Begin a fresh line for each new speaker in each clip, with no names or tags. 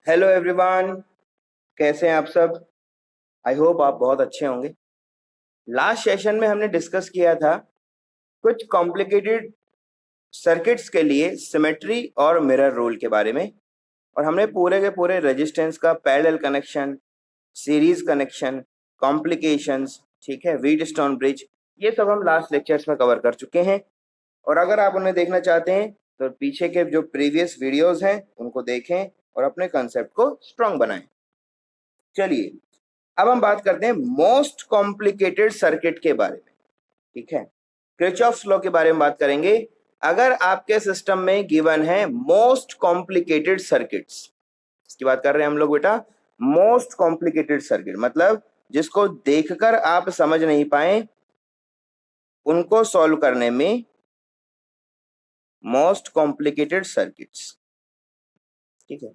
Hello everyone, कैसे हैं आप सब। आई होप आप बहुत अच्छे होंगे। लास्ट सेशन में हमने डिस्कस किया था कुछ कॉम्प्लिकेटेड सर्किट्स के लिए सिमेट्री और मिरर रूल के बारे में, और हमने पूरे के पूरे रेजिस्टेंस का parallel connection, series connection, complications, ठीक है, व्हीटस्टोन ब्रिज, ये सब हम लास्ट लेक्चर्स में कवर कर चुके हैं। और अगर आप उन्हें देखना चाहते हैं तो पीछे के जो प्रीवियस वीडियोस हैं उनको देखें और अपने कंसेप्ट को स्ट्रांग बनाएं। चलिए अब हम बात करते हैं मोस्ट कॉम्प्लिकेटेड सर्किट के बारे में, ठीक है। किरचॉफ्स लॉ के बारे में बात करेंगे। अगर आपके सिस्टम में गिवन है मोस्ट कॉम्प्लिकेटेड सर्किट्स, इसकी बात कर रहे हैं हम लोग बेटा। मोस्ट कॉम्प्लिकेटेड सर्किट मतलब जिसको देखकर आप समझ नहीं पाए, उनको सॉल्व करने में मोस्ट कॉम्प्लिकेटेड सर्किट्स, ठीक है।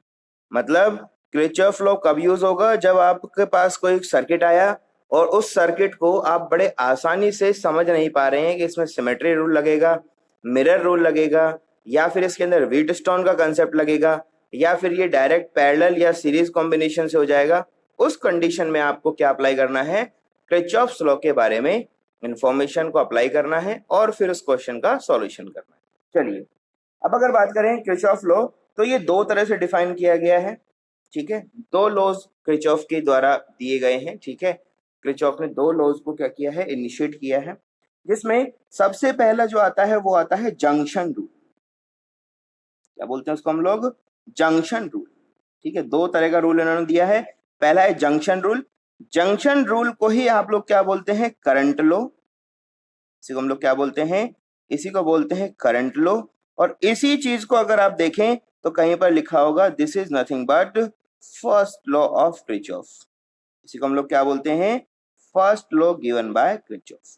मतलब किरचॉफ लॉ कब यूज होगा? जब आपके पास कोई सर्किट आया और उस सर्किट को आप बड़े आसानी से समझ नहीं पा रहे हैं कि इसमें सिमेट्री रूल लगेगा, मिरर रूल लगेगा, या फिर इसके अंदर व्हीटस्टोन का कंसेप्ट लगेगा, या फिर ये डायरेक्ट पैरेलल या सीरीज कॉम्बिनेशन से हो जाएगा। उस कंडीशन में आपको क्या अप्लाई करना है? किरचॉफ्स लॉ के बारे में इंफॉर्मेशन को अप्लाई करना है और फिर उस क्वेश्चन का सॉल्यूशन करना है। चलिए अब अगर बात करें किरचॉफ लॉ, तो ये दो तरह से डिफाइन किया गया है, ठीक है। दो लॉज किरचॉफ के द्वारा दिए गए हैं, ठीक है। किरचॉफ ने दो लॉज को क्या किया है? इनिशिएट किया है, जिसमें सबसे पहला जो आता है वो आता है जंक्शन रूल। क्या बोलते हैं उसको हम लोग? जंक्शन रूल, ठीक है। दो तरह का रूल इन्होंने दिया है। पहला है जंक्शन रूल। जंक्शन रूल को ही आप लोग क्या बोलते हैं? Current law. इसी को हम लोग क्या बोलते हैं? इसी को बोलते हैं करंट लॉ। और इसी चीज को अगर आप देखें तो कहीं पर लिखा होगा this is nothing but first law of Kirchhoff. इसी को हम लोग क्या बोलते हैं? First law given by Kirchhoff.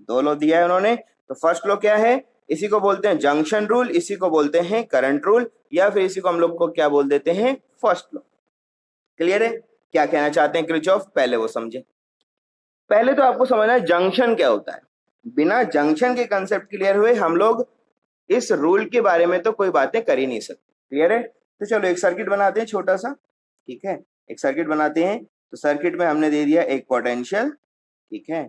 दो लॉ दिया है उन्होंने, तो फर्स्ट लॉ क्या है? इसी को बोलते हैं जंक्शन रूल, इसी को बोलते हैं करंट रूल, या फिर इसी को हम लोग को क्या बोल देते हैं? First law. क्लियर है क्या कहना चाहते हैं किरचॉफ? पहले वो समझे। पहले तो आपको समझना है जंक्शन क्या होता है। बिना जंक्शन के कंसेप्ट क्लियर हुए हम लोग इस रूल के बारे में तो कोई बातें कर ही नहीं सकते। क्लियर है? तो चलो एक सर्किट बनाते हैं छोटा सा, ठीक है। एक सर्किट बनाते हैं। तो सर्किट में हमने दे दिया एक पोटेंशियल, ठीक है।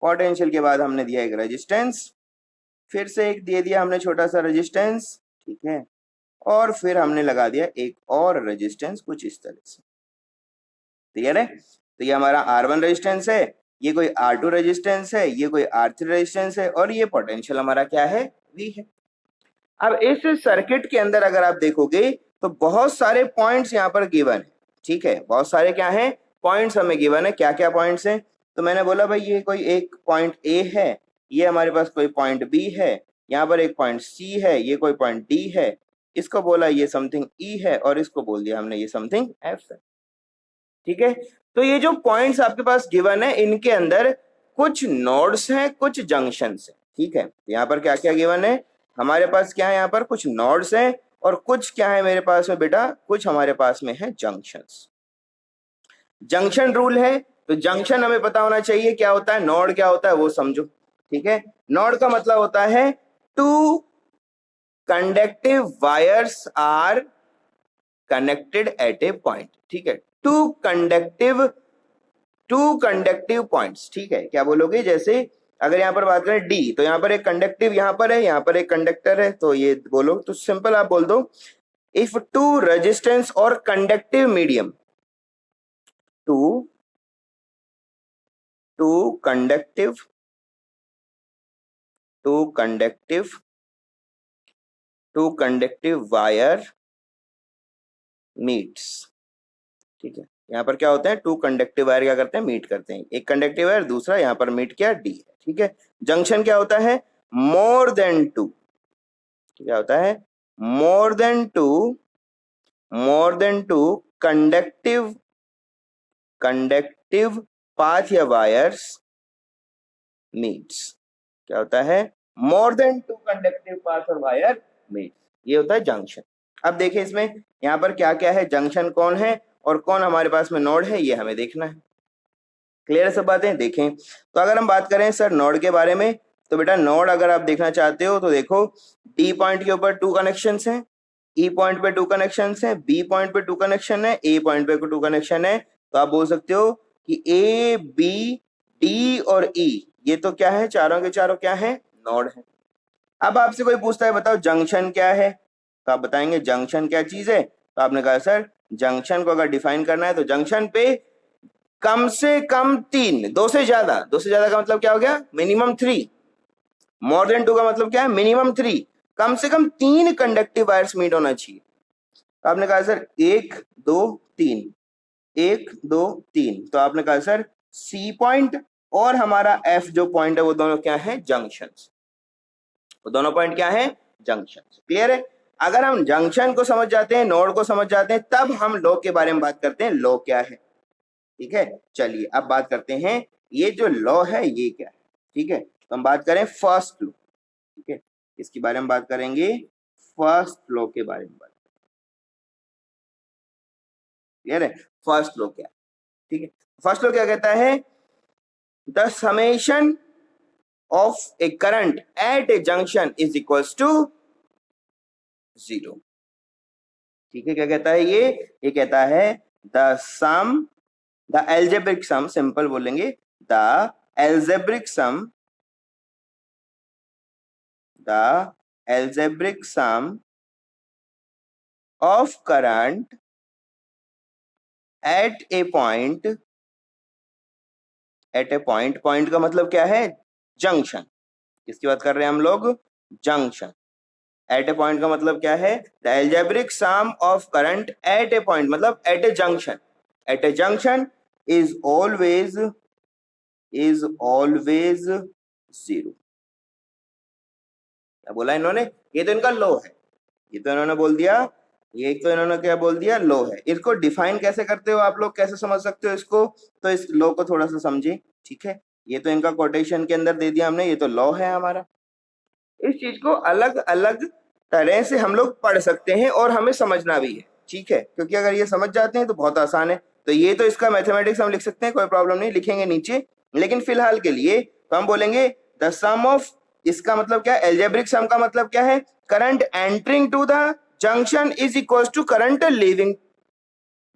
पोटेंशियल के बाद हमने दिया एक रेजिस्टेंस, फिर से एक दे दिया हमने छोटा सा रेजिस्टेंस, ठीक है। और फिर हमने लगा दिया एक और रेजिस्टेंस कुछ इस तरह से। क्लियर है? तो ये हमारा R1 रेजिस्टेंस है, ये कोई R2 रेजिस्टेंस है, ये कोई R3 रेजिस्टेंस है, और ये पोटेंशियल हमारा क्या है? V है। अब इस सर्किट के अंदर अगर आप देखोगे तो बहुत सारे पॉइंट्स यहाँ पर गिवन है, ठीक है। बहुत सारे क्या हैं? पॉइंट्स हमें गिवन है। क्या क्या पॉइंट्स हैं? तो मैंने बोला भाई ये कोई एक पॉइंट ए है, ये हमारे पास कोई पॉइंट बी है, यहाँ पर एक पॉइंट सी है, ये कोई पॉइंट डी है, इसको बोला ये समथिंग ई है, और इसको बोल दिया हमने ये समथिंग एफ है, ठीक है। तो ये जो पॉइंट्स आपके पास गिवन है इनके अंदर कुछ नोड्स हैं, कुछ जंक्शंस हैं, ठीक है। यहाँ पर क्या क्या गिवन है? हमारे पास क्या है? यहाँ पर कुछ नोड्स हैं, और कुछ क्या है मेरे पास में बेटा? कुछ हमारे पास में है जंक्शंस। जंक्शन रूल है तो जंक्शन हमें पता होना चाहिए क्या होता है, नोड क्या होता है वो समझो, ठीक है। नोड का मतलब होता है two conductive wires are connected at a point, ठीक है। टू कंडक्टिव पॉइंट्स, ठीक है। क्या बोलोगे? जैसे अगर यहाँ पर बात करें डी, तो यहाँ पर एक कंडक्टिव यहाँ पर है, यहाँ पर एक कंडक्टर है, तो ये बोलो तो सिंपल आप बोल दो इफ टू रेजिस्टेंस और conductive medium, two conductive wire meets, ठीक है। यहाँ पर क्या होता है? टू कंडक्टिव वायर क्या करते हैं? मीट करते हैं। एक कंडक्टिव वायर, दूसरा यहाँ पर मीट किया, डी है, ठीक है। जंक्शन क्या होता है? मोर देन टू, क्या होता है? More than two conductive path या वायर्स मीट्स। क्या होता है? More than two conductive path और वायर मीट्स, ये होता है जंक्शन। अब देखिए इसमें यहाँ पर क्या क्या है, जंक्शन कौन है और कौन हमारे पास में नोड है, ये हमें देखना है। क्लियर सब बातें? देखें तो अगर हम बात करें सर नोड के बारे में, तो बेटा नोड अगर आप देखना चाहते हो तो देखो डी पॉइंट के ऊपर टू कनेक्शंस हैं, ई पॉइंट पे 2 कनेक्शन है, बी पॉइंट पे 2 कनेक्शन है, ए पॉइंट पे 2 कनेक्शन है, तो आप बोल सकते हो कि ए बी डी और ई ये तो क्या है, चारों के चारों क्या है, नोड है। अब आपसे कोई पूछता है बताओ जंक्शन क्या है, तो आप बताएंगे जंक्शन क्या चीज है, तो आपने कहा सर जंक्शन को अगर डिफाइन करना है तो जंक्शन पे कम से कम 3, 2 से ज्यादा, 2 से ज्यादा का मतलब क्या हो गया, मिनिमम 3, मोर देन 2 का मतलब क्या है, मिनिमम 3, कम से कम 3 कंडक्टिव वायर्स मीट होना चाहिए। तो आपने कहा सर 1 2 3, 1 2 3, तो आपने कहा सर सी पॉइंट और हमारा एफ जो पॉइंट है वो दोनों क्या है, जंक्शन। वो दोनों पॉइंट क्या है, जंक्शन। क्लियर है? अगर हम जंक्शन को समझ जाते हैं, नोड को समझ जाते हैं, तब हम लो के बारे में बात करते हैं, लो क्या है। ठीक है, चलिए अब बात करते हैं ये जो लॉ है ये क्या है। ठीक है, तो हम बात करें फर्स्ट लॉ। ठीक है, इसके बारे में बात करेंगे, फर्स्ट लॉ के बारे में बात। क्लियर है? फर्स्ट लॉ क्या है? ठीक है, फर्स्ट लॉ क्या कहता है, the summation of a current at a junction is equals to 0। ठीक है, क्या कहता है ये कहता है the sum, the algebraic sum, simple बोलेंगे the algebraic sum, the algebraic sum of current at a point, point का मतलब क्या है, जंक्शन। किसकी बात कर रहे हैं हम लोग, जंक्शन। एट ए पॉइंट का मतलब क्या है, the algebraic sum of current at a point, मतलब at a junction, at a junction is always zero. क्या बोला इन्होंने, ये तो इनका लो है, ये तो इन्होंने बोल दिया, ये तो इन्होंने क्या बोल दिया, लो है। इसको डिफाइन कैसे करते हो आप लोग, कैसे समझ सकते हो इसको, तो इस लो को थोड़ा सा समझे। ठीक है, ये तो इनका कोटेशन के अंदर दे दिया हमने, ये तो लॉ है हमारा। इस चीज को अलग अलग तरह से हम लोग पढ़ सकते हैं और हमें समझना भी है। ठीक है, क्योंकि अगर ये समझ जाते हैं तो बहुत आसान है। तो ये तो इसका मैथमेटिक्स हम लिख सकते हैं, कोई प्रॉब्लम नहीं, लिखेंगे नीचे। लेकिन फिलहाल के लिए तो हम बोलेंगे द सम ऑफ, इसका मतलब क्या, एल्जेब्रिक सम का मतलब क्या है, current entering to the junction is equal to current leaving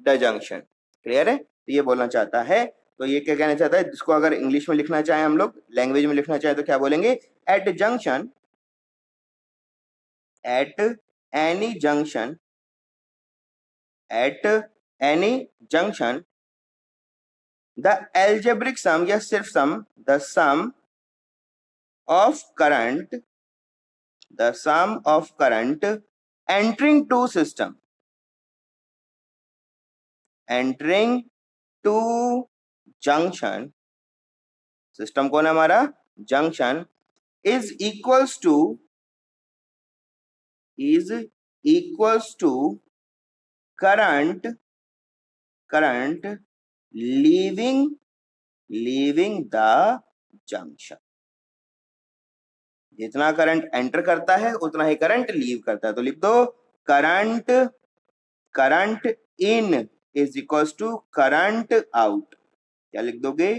the junction. Clear है? तो ये बोलना चाहता है, तो ये क्या कहना चाहता है, जिसको अगर इंग्लिश में लिखना चाहे, हम लोग लैंग्वेज में लिखना चाहे तो क्या बोलेंगे, at junction, at any junction, at any junction, the algebraic sum, या सिर्फ sum, the sum of current, the sum of current entering to system, entering to junction, system कौन है हमारा, junction, is equals to current leaving the junction। जितना current enter करता है उतना ही current leave करता है। तो लिख दो current in is equals to current out. क्या लिख दोगे,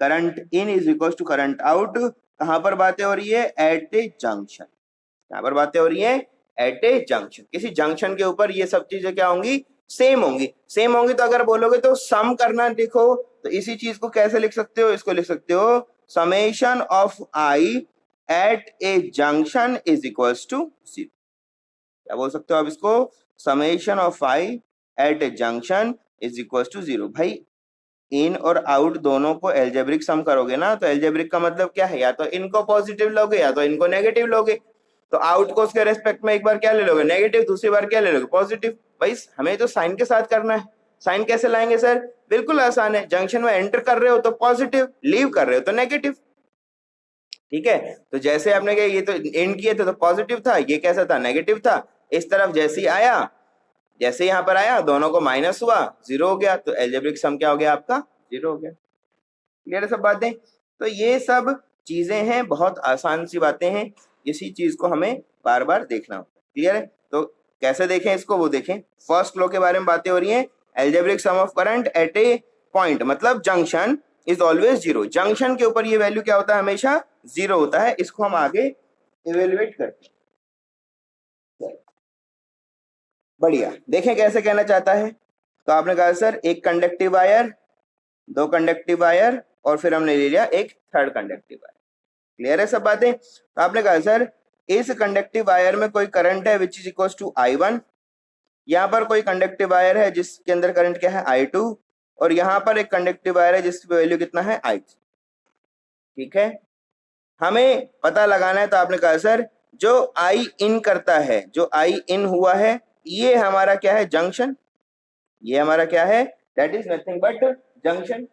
current in is equals to current out. कहां पर बातें हो रही है, एट ए जंक्शन। कहां पर बातें हो रही है, एट ए जंक्शन। किसी जंक्शन के ऊपर ये सब चीजें क्या होंगी, सेम होंगी। सेम होंगी तो अगर बोलोगे तो सम करना, देखो तो इसी चीज को कैसे लिख सकते हो, इसको लिख सकते हो summation of I at a junction is equals to 0। क्या बोल सकते हो आप इसको, summation of I at a junction is equals to 0। भाई इन और आउट दोनों को एल्जेब्रिक सम करोगे ना, तो एल्जेब्रिक का मतलब क्या है, या तो इनको पॉजिटिव लोगे या तो इनको नेगेटिव लोगे। तो आउट को उसके रेस्पेक्ट में एक बार क्या ले लोगे, नेगेटिव, दूसरी बार क्या ले लोगे, पॉजिटिव। भाई हमें तो साइन के साथ करना है। साइन कैसे लाएंगे सर, बिल्कुल आसान है, जंक्शन में एंटर कर रहे हो तो पॉजिटिव, लीव कर रहे हो तो नेगेटिव। ठीक है, तो जैसे आपने कहा ये तो एंड किए थे तो पॉजिटिव था, ये कैसा था, नेगेटिव था। इस तरफ जैसे ही आया, जैसे यहाँ पर आया दोनों को माइनस हुआ, 0 हो गया, तो एल्जेब्रिक सम क्या हो गया आपका, 0 हो गया। क्लियर है सब बातें? तो ये सब चीजें हैं, बहुत आसान सी बातें हैं, इसी चीज को हमें बार बार देखना होता है। क्लियर है? तो कैसे देखें इसको, वो देखें। फर्स्ट लॉ के बारे में बातें हो रही हैं, algebraic sum of current at a point, मतलब जंक्शन इज ऑलवेज 0। जंक्शन के ऊपर ये वैल्यू क्या होता है, हमेशा 0 होता है। इसको हम आगे इवेल्युएट करते हैं। बढ़िया, देखें कैसे कहना चाहता है। तो आपने कहा सर एक कंडक्टिव वायर, दो कंडक्टिव वायर, और फिर हमने ले लिया एक थर्ड कंडक्टिव वायर। क्लियर है सब बातें। तो आपने कहा सर इस कंडक्टिव वायर में कोई करंट है विच इज इक्वल टू I1, यहाँ पर कोई कंडक्टिव वायर है जिसके अंदर करंट क्या है I2, और यहाँ पर एक कंडक्टिव वायर है जिसकी वैल्यू कितना है I3। ठीक है, हमें पता लगाना है। तो आपने कहा सर जो I इन करता है, जो I इन हुआ है, ये हमारा क्या है जंक्शन, ये हमारा क्या है, that is nothing but junction.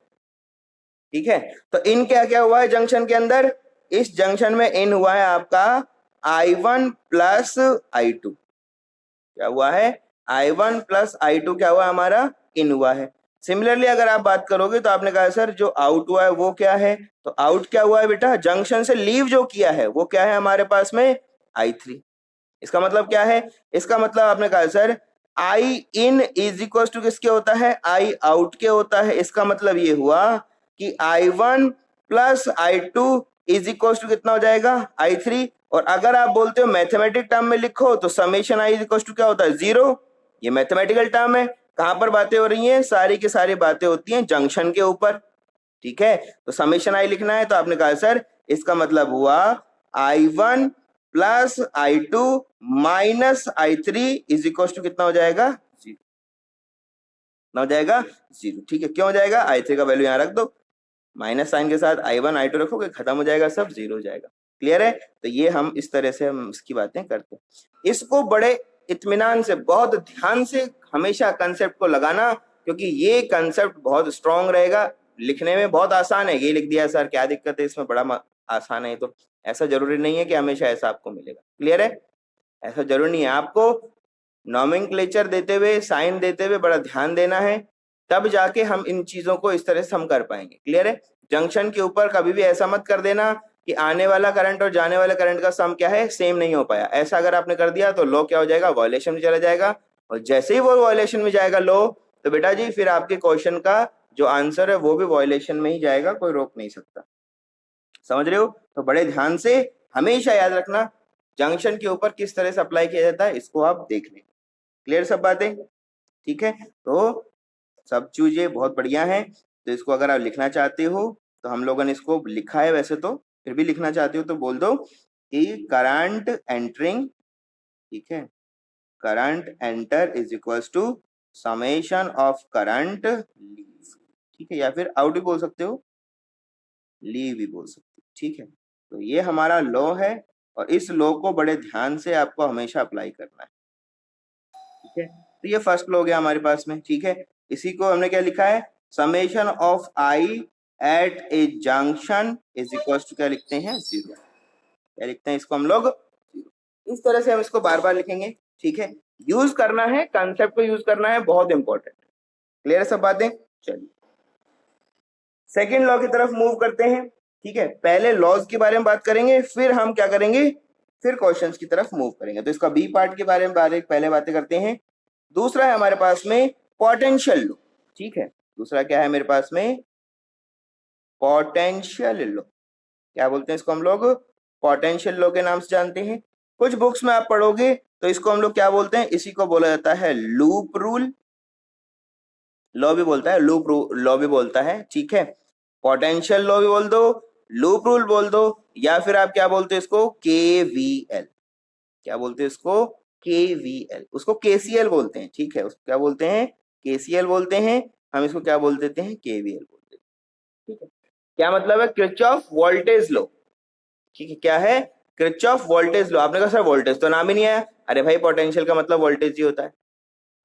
ठीक है, तो इन क्या क्या हुआ है जंक्शन के अंदर, इस जंक्शन में इन हुआ है आपका I1 प्लस I2। क्या हुआ है, I1 प्लस I2 क्या हुआ हमारा, इन हुआ है। सिमिलरली अगर आप बात करोगे तो आपने कहा सर जो आउट हुआ है वो क्या है, तो आउट क्या हुआ है बेटा, जंक्शन से लीव जो किया है वो क्या है हमारे पास में I3। इसका मतलब क्या है, इसका मतलब आपने कहा sir I in is equal to किसके होता है, I आउट के होता है। इसका मतलब ये हुआ कि I1 plus I2 is equal to कितना हो जाएगा I3। और अगर आप बोलते हो मैथमेटिक टर्म में लिखो तो summation I is equal to क्या होता है 0। ये मैथमेटिकल टर्म है, कहां पर बातें हो रही हैं, सारी की सारी बातें होती हैं जंक्शन के ऊपर। ठीक है, तो समेशन I लिखना है। तो आपने कहा सर इसका मतलब हुआ I1 plus I2 minus I3 is equal to कितना हो जाएगा 0, ना हो जाएगा 0। ठीक है, क्यों हो जाएगा, I3 का वैल्यू यहाँ रख दो, माइनस साइन के साथ I1 I2 रखोगे, खत्म हो जाएगा, सब 0 हो जाएगा। क्लियर है। तो ये हम इस तरह से हम इसकी बातें करते हैं। इसको बड़े इत्मीनान से, बहुत ध्यान से हमेशा कंसेप्ट को लगाना, क्योंकि ये कंसेप्ट बहुत स्ट्रांग रहेगा, लिखने में बहुत आसान है। ये लिख दिया सर क्या दिक्कत है इसमें, बड़ा आसान है। तो ऐसा जरूरी नहीं है कि हमेशा ऐसा आपको मिलेगा। क्लियर है, ऐसा जरूरी नहीं है। आपको नॉमेनक्लेचर देते हुए, साइन देते हुए बड़ा ध्यान देना है, तब जाके हम इन चीजों को इस तरह से हम कर पाएंगे। क्लियर है। जंक्शन के ऊपर कभी भी ऐसा मत कर देना कि आने वाला करंट और जाने वाले करंट का सम क्या है, सेम नहीं हो पाया। ऐसा अगर आपने कर दिया तो लो क्या हो जाएगा, वायलेशन में चला जाएगा। और जैसे ही वो वायलेशन में जाएगा लो, तो बेटा जी फिर आपके क्वेश्चन का जो आंसर है वो भी वायलेशन में ही जाएगा, कोई रोक नहीं सकता। समझ रहे हो। तो बड़े ध्यान से हमेशा याद रखना जंक्शन के ऊपर किस तरह से अप्लाई किया जाता है, इसको आप देख लें। क्लियर सब बातें। ठीक है, तो सब चीजें बहुत बढ़िया हैं। तो इसको अगर आप लिखना चाहते हो तो हम लोगों ने इसको लिखा है, वैसे तो फिर भी लिखना चाहते हो तो बोल दो कि करंट एंटरिंग, ठीक है, current enter is equals to summation of current leave. ठीक है, या फिर आउट भी बोल सकते हो, लीव भी बोल सकते हो। ठीक है, तो ये हमारा लॉ है और इस लॉ को बड़े ध्यान से आपको हमेशा अप्लाई करना है। ठीक है, तो ये फर्स्ट लॉ हो गया हमारे पास में। ठीक है, इसी को हमने क्या लिखा है, summation of I at a junction is equal to क्या लिखते हैं 0। क्या लिखते हैं इसको हम लोग 0। इस तरह से हम इसको बार बार लिखेंगे। ठीक है, यूज करना है, कंसेप्ट को यूज करना है, बहुत इंपॉर्टेंट। क्लियर है सब बातें। चलिए सेकेंड लॉ की तरफ मूव करते हैं। ठीक है, पहले लॉज के बारे में बात करेंगे, फिर हम क्या करेंगे, फिर क्वेश्चंस की तरफ मूव करेंगे। तो इसका बी पार्ट के बारे में पहले बातें करते हैं। दूसरा है हमारे पास में पोटेंशियल लॉ। ठीक है, दूसरा क्या है मेरे पास में, पोटेंशियल लॉ। क्या बोलते हैं इसको हम लोग, पोटेंशियल लॉ के नाम से जानते हैं। कुछ बुक्स में आप पढ़ोगे तो इसको हम लोग क्या बोलते हैं, इसी को बोला जाता है लूप रूल। लॉ भी बोलता है, लूप लॉ भी बोलता है। ठीक है, पोटेंशियल लॉ भी बोल दो, लूप रूल बोल दो, या फिर आप क्या बोलते हैं इसको, KVL। क्या बोलते हैं इसको, KVL। उसको KCL बोलते हैं। ठीक है, उसको क्या बोलते हैं, KCL बोलते हैं। हम इसको क्या बोल देते हैं, KVL बोलते हैं। ठीक है, क्या मतलब है, किरचॉफ वोल्टेज लॉ। ठीक है, क्या है, किरचॉफ वोल्टेज लॉ। आपने कहा सर वोल्टेज तो नाम ही नहीं आया। अरे भाई पोटेंशियल का मतलब वोल्टेज ही होता है,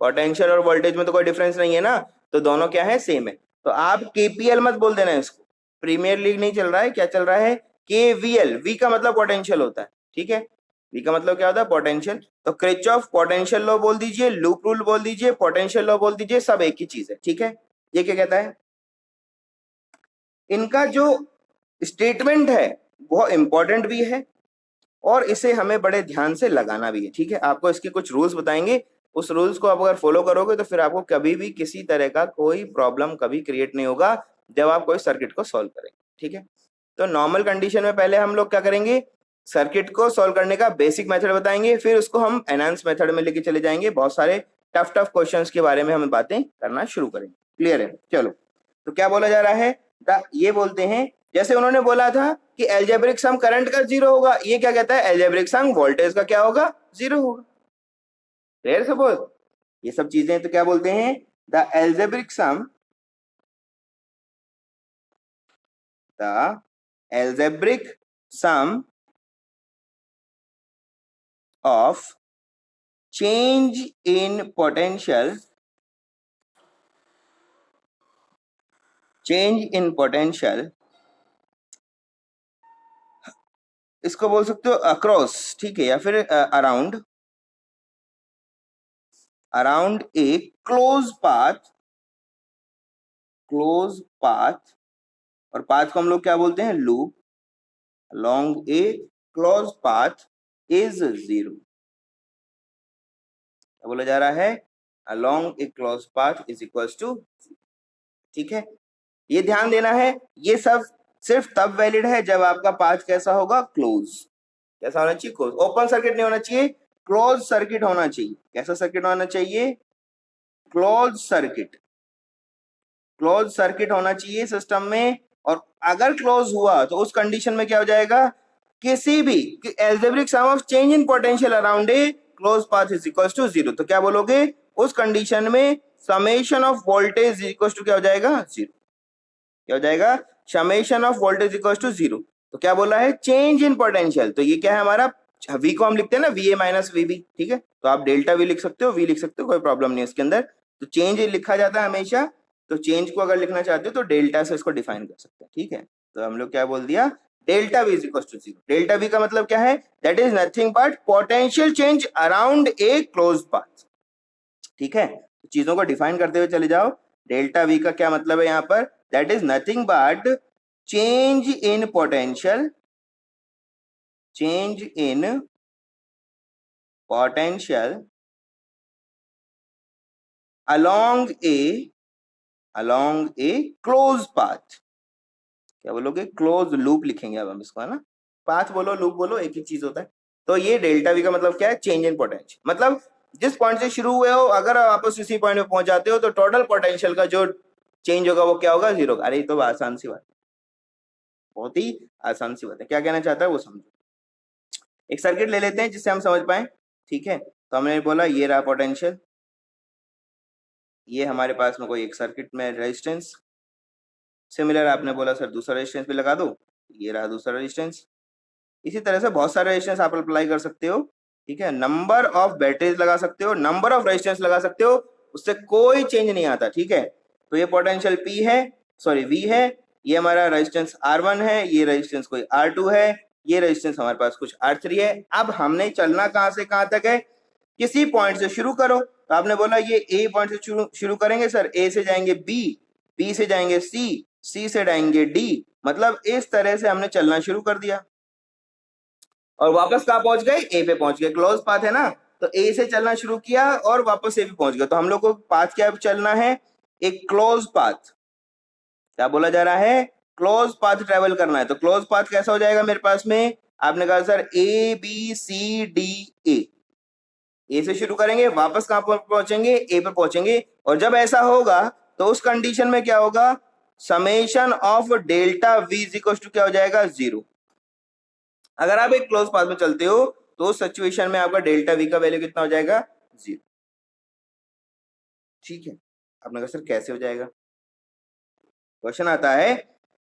पोटेंशियल और वोल्टेज में तो कोई डिफरेंस नहीं है ना, तो दोनों क्या है, सेम है। तो आप KPL मत बोल देना इसको, प्रीमियर लीग नहीं चल रहा है, क्या चल रहा है, KVL। वी का मतलब पोटेंशियल होता है। ठीक है, वी का मतलब क्या होता है, पोटेंशियल। तो किरचॉफ पोटेंशियल लॉ बोल दीजिए, लूप रूल बोल दीजिए, पोटेंशियल लॉ बोल दीजिए, सब एक ही चीज है। ठीक है, ये क्या कहता है, इनका जो स्टेटमेंट है वो इंपॉर्टेंट भी है और इसे हमें बड़े ध्यान से लगाना भी है। ठीक है, आपको इसके कुछ रूल्स बताएंगे, उस रूल्स को आप अगर फॉलो करोगे तो फिर आपको कभी भी किसी तरह का कोई प्रॉब्लम कभी क्रिएट नहीं होगा जब आप कोई सर्किट को सॉल्व करेंगे। ठीक है, तो नॉर्मल कंडीशन में पहले हम लोग क्या करेंगे, सर्किट को सॉल्व करने का बेसिक मेथड बताएंगे, फिर उसको हम एनहांस मेथड में लेके चले जाएंगे, बहुत सारे टफ क्वेश्चंस के बारे में हम बातें करना शुरू करेंगे। क्लियर है? चलो, तो क्या बोला जा रहा है, ये बोलते हैं जैसे उन्होंने बोला था कि एल्जेब्रिक सम करंट का 0 होगा, ये क्या कहता है, एल्जेब्रिक सम वोल्टेज का क्या होगा, 0 होगा। क्लियर? सपोज ये सब चीजें तो क्या बोलते हैं, the algebraic some, the algebraic some of change in potential, इसको बोल सकते हो अक्रॉस, ठीक है, या फिर अराउंड ए क्लोज पाथ, और पाथ को हम लोग क्या बोलते हैं, loop, along a closed path is 0। क्या बोला जा रहा है, along a closed path is equals to 0। ठीक है, ये ध्यान देना है, ये सब सिर्फ तब वैलिड है जब आपका पाथ कैसा होगा, क्लोज। कैसा होना चाहिए, क्लोज। ओपन सर्किट नहीं होना चाहिए, क्लोज सर्किट होना चाहिए। कैसा सर्किट होना चाहिए, क्लोज सर्किट होना चाहिए सिस्टम में। और अगर क्लोज हुआ तो उस कंडीशन में क्या हो जाएगा, किसी भी algebraic sum of change in potential around a close path is equal to 0। तो क्या बोलोगे, उस कंडीशन में summation of voltage equal to क्या हो जाएगा, 0। क्या हो जाएगा, summation of voltage equal to 0। तो क्या बोला है, चेंज इन पोटेंशियल। तो ये क्या है हमारा, वी को हम लिखते हैं ना V A minus V B, ठीक है, तो आप डेल्टा वी लिख सकते हो, वी लिख सकते हो, कोई प्रॉब्लम नहीं है इसके अंदर। तो चेंज लिखा जाता है हमेशा, तो चेंज को अगर लिखना चाहते हो तो डेल्टा से इसको डिफाइन कर सकते हैं। ठीक है, तो हम लोग क्या बोल दिया, delta V is equal to 0। Delta V का मतलब क्या है, that is nothing but potential change around a close path. ठीक है, तो चीजों को डिफाइन करते हुए चले जाओ। डेल्टा वी का क्या मतलब है यहाँ पर, that is nothing but change in potential, along a close path। क्या बोलोगे, क्लोज लूप लिखेंगे अब हम इसको, है ना, पाथ बोलो लूप बोलो एक ही चीज होता है। तो ये डेल्टा वी का मतलब क्या है, चेंज इन पोटेंशियल, मतलब जिस पॉइंट से शुरू हुए हो अगर आप वापस उसी पॉइंट पे पहुंच जाते हो तो टोटल पोटेंशियल का जो चेंज होगा वो क्या होगा, 0। अरे ये तो आसान सी बात है, बहुत ही आसान सी बात है। क्या कहना चाहता है वो समझो। एक सर्किट ले लेते हैं जिससे हम समझ पाए। ठीक है, तो हमने बोला ये रहा पोटेंशियल, ये हमारे पास में कोई एक सर्किट में रेजिस्टेंस, सिमिलर आपने बोला सर दूसरा रेजिस्टेंस भी लगा दो, ये रहा दूसरा रेजिस्टेंस। इसी तरह से बहुत सारे रेजिस्टेंस आप अप्लाई कर सकते हो। ठीक है, नंबर ऑफ बैटरीज लगा सकते हो, नंबर ऑफ रेजिस्टेंस लगा सकते हो, उससे कोई चेंज नहीं आता। ठीक है, तो ये पोटेंशियल P है, सॉरी V है, ये हमारा रेजिस्टेंस R1 है, ये रेजिस्टेंस कोई R2 है, ये रेजिस्टेंस हमारे पास कुछ R3 है। अब हमने चलना कहां से कहां तक है, किसी पॉइंट से शुरू करो। तो आपने बोला ये ए पॉइंट से शुरू करेंगे सर, ए से जाएंगे बी, बी से जाएंगे सी, सी से जाएंगे डी, मतलब इस तरह से हमने चलना शुरू कर दिया और वापस कहां पहुंच गए, ए पे पहुंच गए। क्लोज पाथ है ना, तो ए से चलना शुरू किया और वापस ए पे पहुंच गए। तो हम लोग को पाथ क्या चलना है, एक क्लोज पाथ। क्या बोला जा रहा है, क्लोज पाथ ट्रेवल करना है। तो क्लोज पाथ कैसा हो जाएगा मेरे पास में, आपने कहा sir A B C D A, A से शुरू करेंगे वापस कहां पर पहुंचेंगे, ए पर पहुंचेंगे। और जब ऐसा होगा तो उस कंडीशन में क्या होगा, summation of delta V is equal to क्या हो जाएगा, 0। अगर आप एक क्लोज पाथ में चलते हो तो उस सिचुएशन में आपका डेल्टा वी का वैल्यू कितना हो जाएगा, 0। ठीक है, आपने कहा सर कैसे हो जाएगा, क्वेश्चन आता है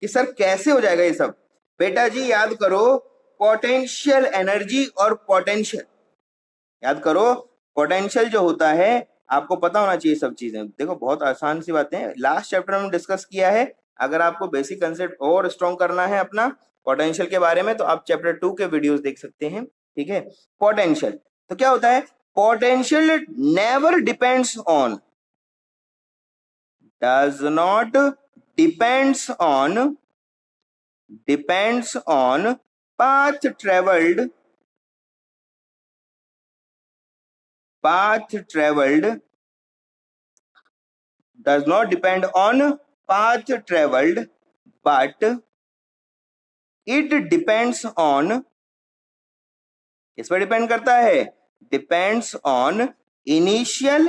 कि सर कैसे हो जाएगा ये सब। बेटा जी याद करो, पोटेंशियल एनर्जी और पोटेंशियल, याद करो पोटेंशियल जो होता है आपको पता होना चाहिए सब चीजें। देखो बहुत आसान सी बातें हैं, लास्ट चैप्टर में डिस्कस किया है। अगर आपको बेसिक कंसेप्ट और स्ट्रॉन्ग करना है अपना पोटेंशियल के बारे में तो आप चैप्टर 2 के वीडियोस देख सकते हैं। ठीक है, पोटेंशियल तो क्या होता है, potential never depends on, does not depends on path traveled does not depend on path traveled, but it depends on किस पर डिपेंड करता है? Depends on initial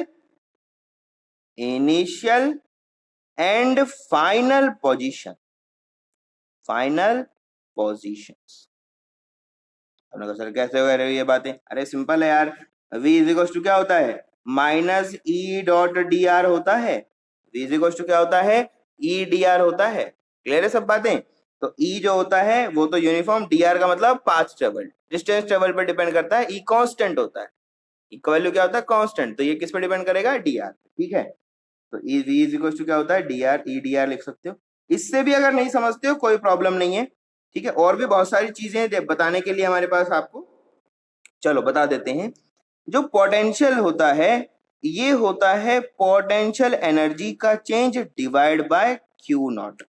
and final position. हमने कहा सर कैसे हो रहे हो ये बातें? अरे सिंपल है यार, v इज इक्वल टू क्या होता है? Minus E dot D R होता है। v इज इक्वल टू क्या होता है? ई डी आर होता है। क्लियर है सब बातें? तो e जो होता है वो तो यूनिफॉर्म, डी आर का मतलब पाथ ट्रेवल, डिस्टेंस ट्रेवल पर डिपेंड करता है। e कांस्टेंट होता है, e का वैल्यू क्या होता है? कांस्टेंट। तो ये किस पर डिपेंड करेगा? D R. ठीक है, तो v इज इक्वल टू क्या होता है? D R, E D R लिख सकते हो। इससे भी अगर नहीं समझते हो कोई प्रॉब्लम नहीं है, ठीक है, और भी बहुत सारी चीजें बताने के लिए हमारे पास आपको, चलो बता देते हैं। जो पोटेंशियल होता है ये होता है पोटेंशियल एनर्जी का change divide by Q not.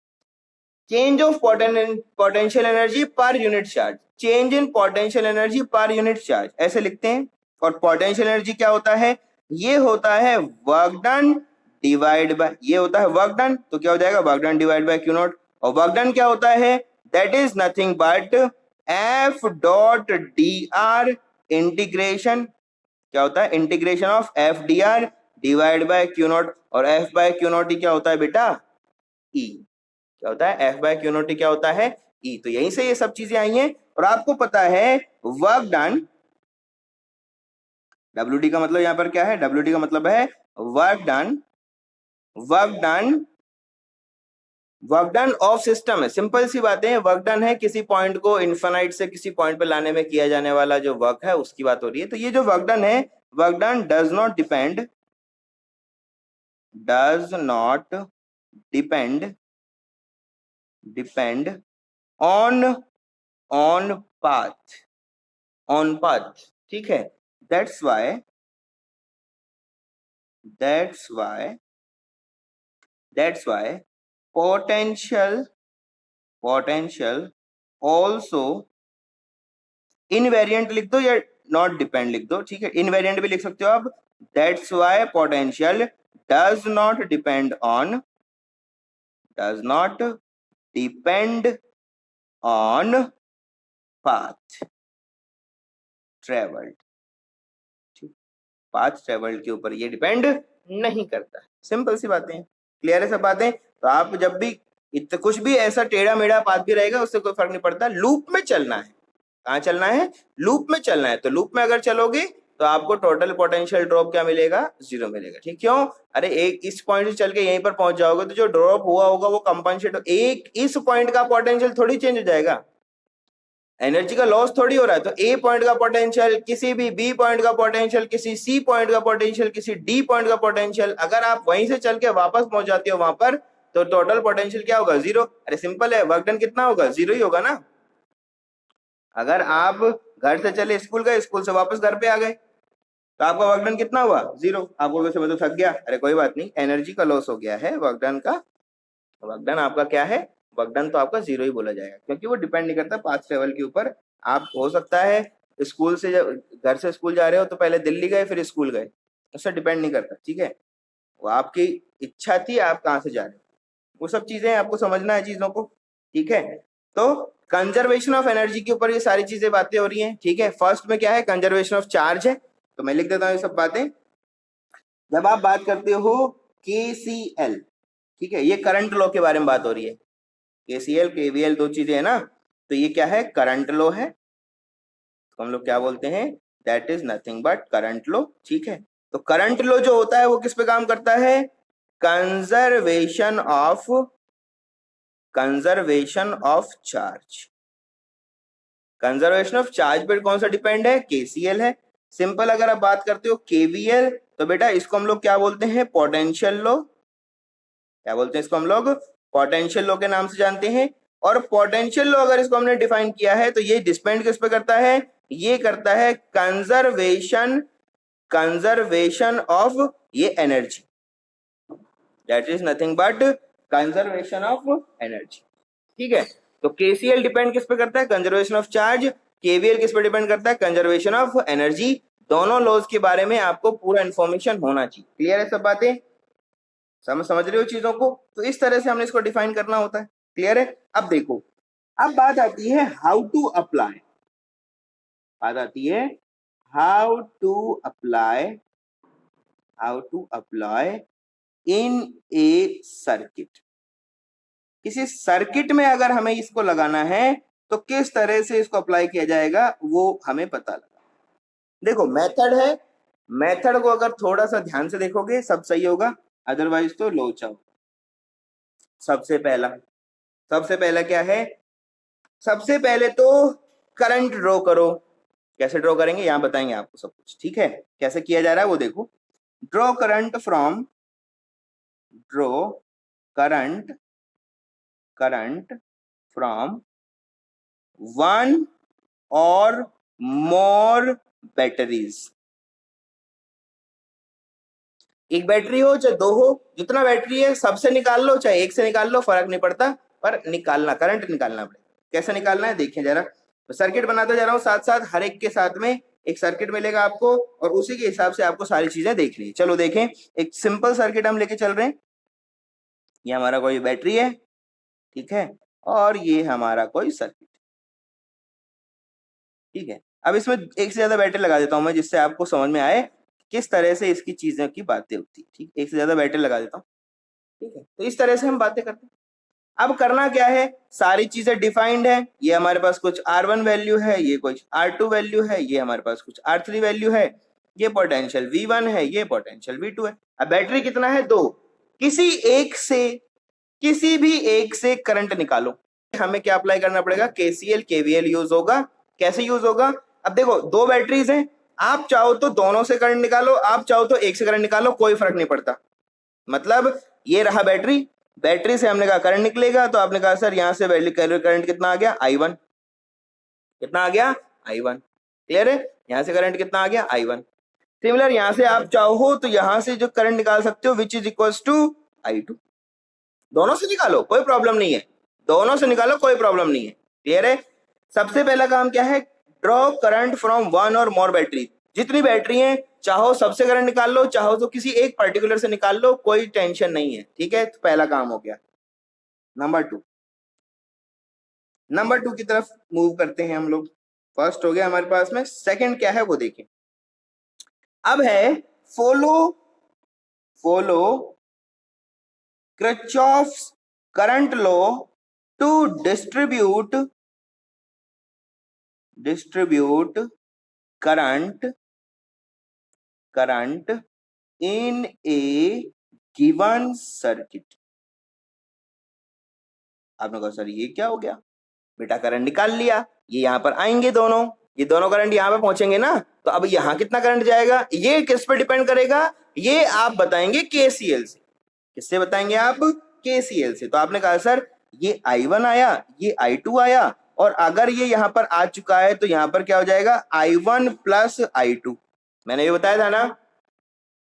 Change of potential energy per unit charge, change in potential energy per unit charge, ऐसे लिखते हैं। और पोटेंशियल एनर्जी क्या होता है? ये होता है वर्क डन डिवाइड बाय, ये होता है वर्क डन, तो क्या हो जाएगा? Work done divide by Q not. और वर्क डन क्या होता है? That is nothing but F dot D R integration, क्या होता है? Integration of F D R divide by Q not. और एफ बाय क्यू नॉट क्या होता है बेटा? ई। क्या होता है? एफ बाय क्यू नॉट क्या होता है? ई। तो यहीं से ये सब चीजें आई हैं। और आपको पता है वर्क डन, डब्ल्यू डी का मतलब यहां पर क्या है? डब्ल्यू डी का मतलब है work done, work done of system है। सिंपल सी बातें, वर्क डन है किसी पॉइंट को इन्फिनाइट से किसी पॉइंट पे लाने में किया जाने वाला जो वर्क है उसकी बात हो रही है। तो ये जो वर्क डन है, work done does not depend on path, ठीक है। That's why potential also invariant लिख दो या नॉट डिपेंड लिख दो, ठीक है, इनवेरिएंट भी लिख सकते हो आप। That's why potential does not depend on path travelled, path travelled के ऊपर ये डिपेंड नहीं करता। सिंपल सी बातें, क्लियर है सब बातें? तो आप जब भी कुछ भी ऐसा टेढ़ा मेढ़ा पाथ भी रहेगा उससे कोई फर्क नहीं पड़ता, लूप में चलना है। कहाँ चलना है? लूप में चलना है। तो लूप में अगर चलोगे तो आपको टोटल पोटेंशियल ड्रॉप क्या मिलेगा? 0 मिलेगा। ठीक, क्यों? अरे एक इस पॉइंट से चल के यहीं पर पहुंच जाओगे तो जो ड्रॉप हुआ होगा वो कंपनसेट, एक इस पॉइंट का पोटेंशियल थोड़ी चेंज हो जाएगा, एनर्जी का लॉस थोड़ी हो रहा है। तो ए पॉइंट का पोटेंशियल, किसी भी बी पॉइंट का पोटेंशियल, किसी सी पॉइंट का पोटेंशियल, किसी डी पॉइंट का पोटेंशियल, अगर आप वहीं से चल के वापस पहुंच जाते हो वहां पर तो टोटल पोटेंशियल क्या होगा? 0। अरे सिंपल है, वर्क डन कितना होगा? 0 ही होगा ना। अगर आप घर से चले स्कूल गए, स्कूल से वापस घर पे आ गए तो आपका वर्क डन कितना हुआ? 0। आपको वैसे तो थक गया, अरे कोई बात नहीं, एनर्जी का लॉस हो गया है, वर्क डन का, वर्क डन आपका क्या है? वर्क डन तो आपका 0 ही बोला जाएगा, क्योंकि वो डिपेंड नहीं करता पाथ ट्रेवल के ऊपर। आप हो सकता है स्कूल से जब घर से स्कूल जा रहे हो तो पहले दिल्ली गए फिर स्कूल गए, उससे डिपेंड नहीं करता, ठीक है। वो आपकी इच्छा थी आप कहाँ से जा रहे हो, वो सब चीजें आपको समझना है चीजों को, ठीक है। तो कंजर्वेशन ऑफ एनर्जी के ऊपर ये सारी चीजें बातें हो रही हैं, ठीक है। फर्स्ट में क्या है? कंजर्वेशन ऑफ चार्ज है, तो मैं लिख देता हूँ ये सब बातें। जब आप बात करते हो KCL, ठीक है, ये करंट लॉ के बारे में बात हो रही है। KCL KVL दो चीजें है ना, तो ये क्या है? करंट लॉ है, तो हम लोग क्या बोलते हैं? That is nothing but current law, ठीक है। तो करंट लॉ जो होता है वो किस पे काम करता है? Conservation of charge. Conservation of charge पर कौन सा डिपेंड है? KCL है। सिंपल अगर आप बात करते हो KVL, तो बेटा इसको हम लोग क्या बोलते हैं? Potential law. क्या बोलते हैं इसको हम लोग? पोटेंशियल लॉ के नाम से जानते हैं। और पोटेंशियल लॉ अगर इसको हमने डिफाइन किया है तो ये डिपेंड किस पे करता है? ये करता है कंजर्वेशन ऑफ ये energy, that is nothing but conservation of energy, ठीक है। तो KCL डिपेंड किस पे करता है? Conservation of charge. KVL किस पे डिपेंड करता है? Conservation of energy. दोनों लॉज के बारे में आपको पूरा इंफॉर्मेशन होना चाहिए। क्लियर है सब बातें? समझ रहे हो चीजों को? तो इस तरह से हमने इसको डिफाइन करना होता है। क्लियर है? अब देखो, अब बात आती है हाउ टू अप्लाई। बात आती है how to apply in a circuit. किसी सर्किट में अगर हमें इसको लगाना है तो किस तरह से इसको अप्लाई किया जाएगा वो हमें पता लगा। देखो मेथड है, मेथड को अगर थोड़ा सा ध्यान से देखोगे सब सही होगा, अदरवाइज तो लोचा होगा। सबसे पहला क्या है, सबसे पहले तो करंट ड्रॉ करो। कैसे ड्रॉ करेंगे यहां बताएंगे आपको सब कुछ, ठीक है। कैसे किया जा रहा है वो देखो। ड्रॉ करंट फ्रॉम वन और मोर बैटरीज। एक बैटरी हो चाहे दो हो, जितना बैटरी है सबसे निकाल लो, चाहे एक से निकाल लो, फर्क नहीं पड़ता, पर निकालना, करंट निकालना पड़ेगा। कैसे निकालना है देखिए जरा। तो सर्किट बनाते जा रहा हूं साथ साथ, हर एक के साथ में एक सर्किट मिलेगा आपको और उसी के हिसाब से आपको सारी चीजें देखनी है। चलो देखें, एक सिंपल सर्किट हम लेके चल रहे हैं। ये हमारा कोई बैटरी है, ठीक है, और ये हमारा कोई सर्किट, ठीक है। अब इसमें एक से ज्यादा बैटरी लगा देता हूं मैं, जिससे आपको समझ में आए किस तरह से इसकी चीजों की बातें होती है, ठीक। एक से ज्यादा बैटरी लगा देता हूँ, ठीक है। तो इस तरह से हम बातें करते हैं। अब करना क्या है, सारी चीजें डिफाइंड है। ये हमारे पास कुछ R1 वैल्यू है, ये कुछ R2 वैल्यू है, ये हमारे पास कुछ R3 वैल्यू है, ये पोटेंशियल V1 है, ये पोटेंशियल V2 है। अब बैटरी कितना है, दो। किसी भी एक से करंट निकालो। हमें क्या अप्लाई करना पड़ेगा, KCL KVL यूज होगा। कैसे यूज होगा, अब देखो दो बैटरीज हैं, आप चाहो तो दोनों से करंट निकालो, आप चाहो तो एक से करंट निकालो, कोई फर्क नहीं पड़ता। मतलब ये रहा बैटरी, बैटरी से हमने कहा करंट निकलेगा, तो आपने कहा सर यहां से वैल्यू करंट कितना आ गया, I1। कितना आ गया, I1। क्लियर है, यहां से करंट कितना आ गया, I1। सिमिलर यहां से आप चाहो तो यहां से जो करंट निकाल सकते हो which is equals to I2। दोनों से निकालो कोई प्रॉब्लम नहीं है, दोनों से निकालो कोई प्रॉब्लम नहीं है। क्लियर है। सबसे पहला काम क्या है, ड्रॉ करंट फ्रॉम वन और मोर बैटरी। जितनी बैटरी हैं चाहो सबसे करंट निकाल लो, चाहो तो किसी एक पर्टिकुलर से निकाल लो, कोई टेंशन नहीं है, ठीक है। तो पहला काम हो गया। नंबर टू की तरफ मूव करते हैं हम लोग। फर्स्ट हो गया हमारे पास में, सेकंड क्या है वो देखें। अब है follow Kirchhoff's current law to distribute current in a given circuit. आपने कहा सर ये क्या हो गया, बेटा करंट निकाल लिया, ये यहां पर आएंगे दोनों, ये दोनों करंट यहां पे पहुंचेंगे ना, तो अब यहां कितना करंट जाएगा, ये किस पे डिपेंड करेगा, ये आप बताएंगे KCL से। किससे बताएंगे आप, KCL से। तो आपने कहा सर ये I1 आया, ये I2 आया, और अगर ये यहां पर आ चुका है तो यहां पर क्या हो जाएगा, I1 प्लस I2। मैंने ये बताया था ना,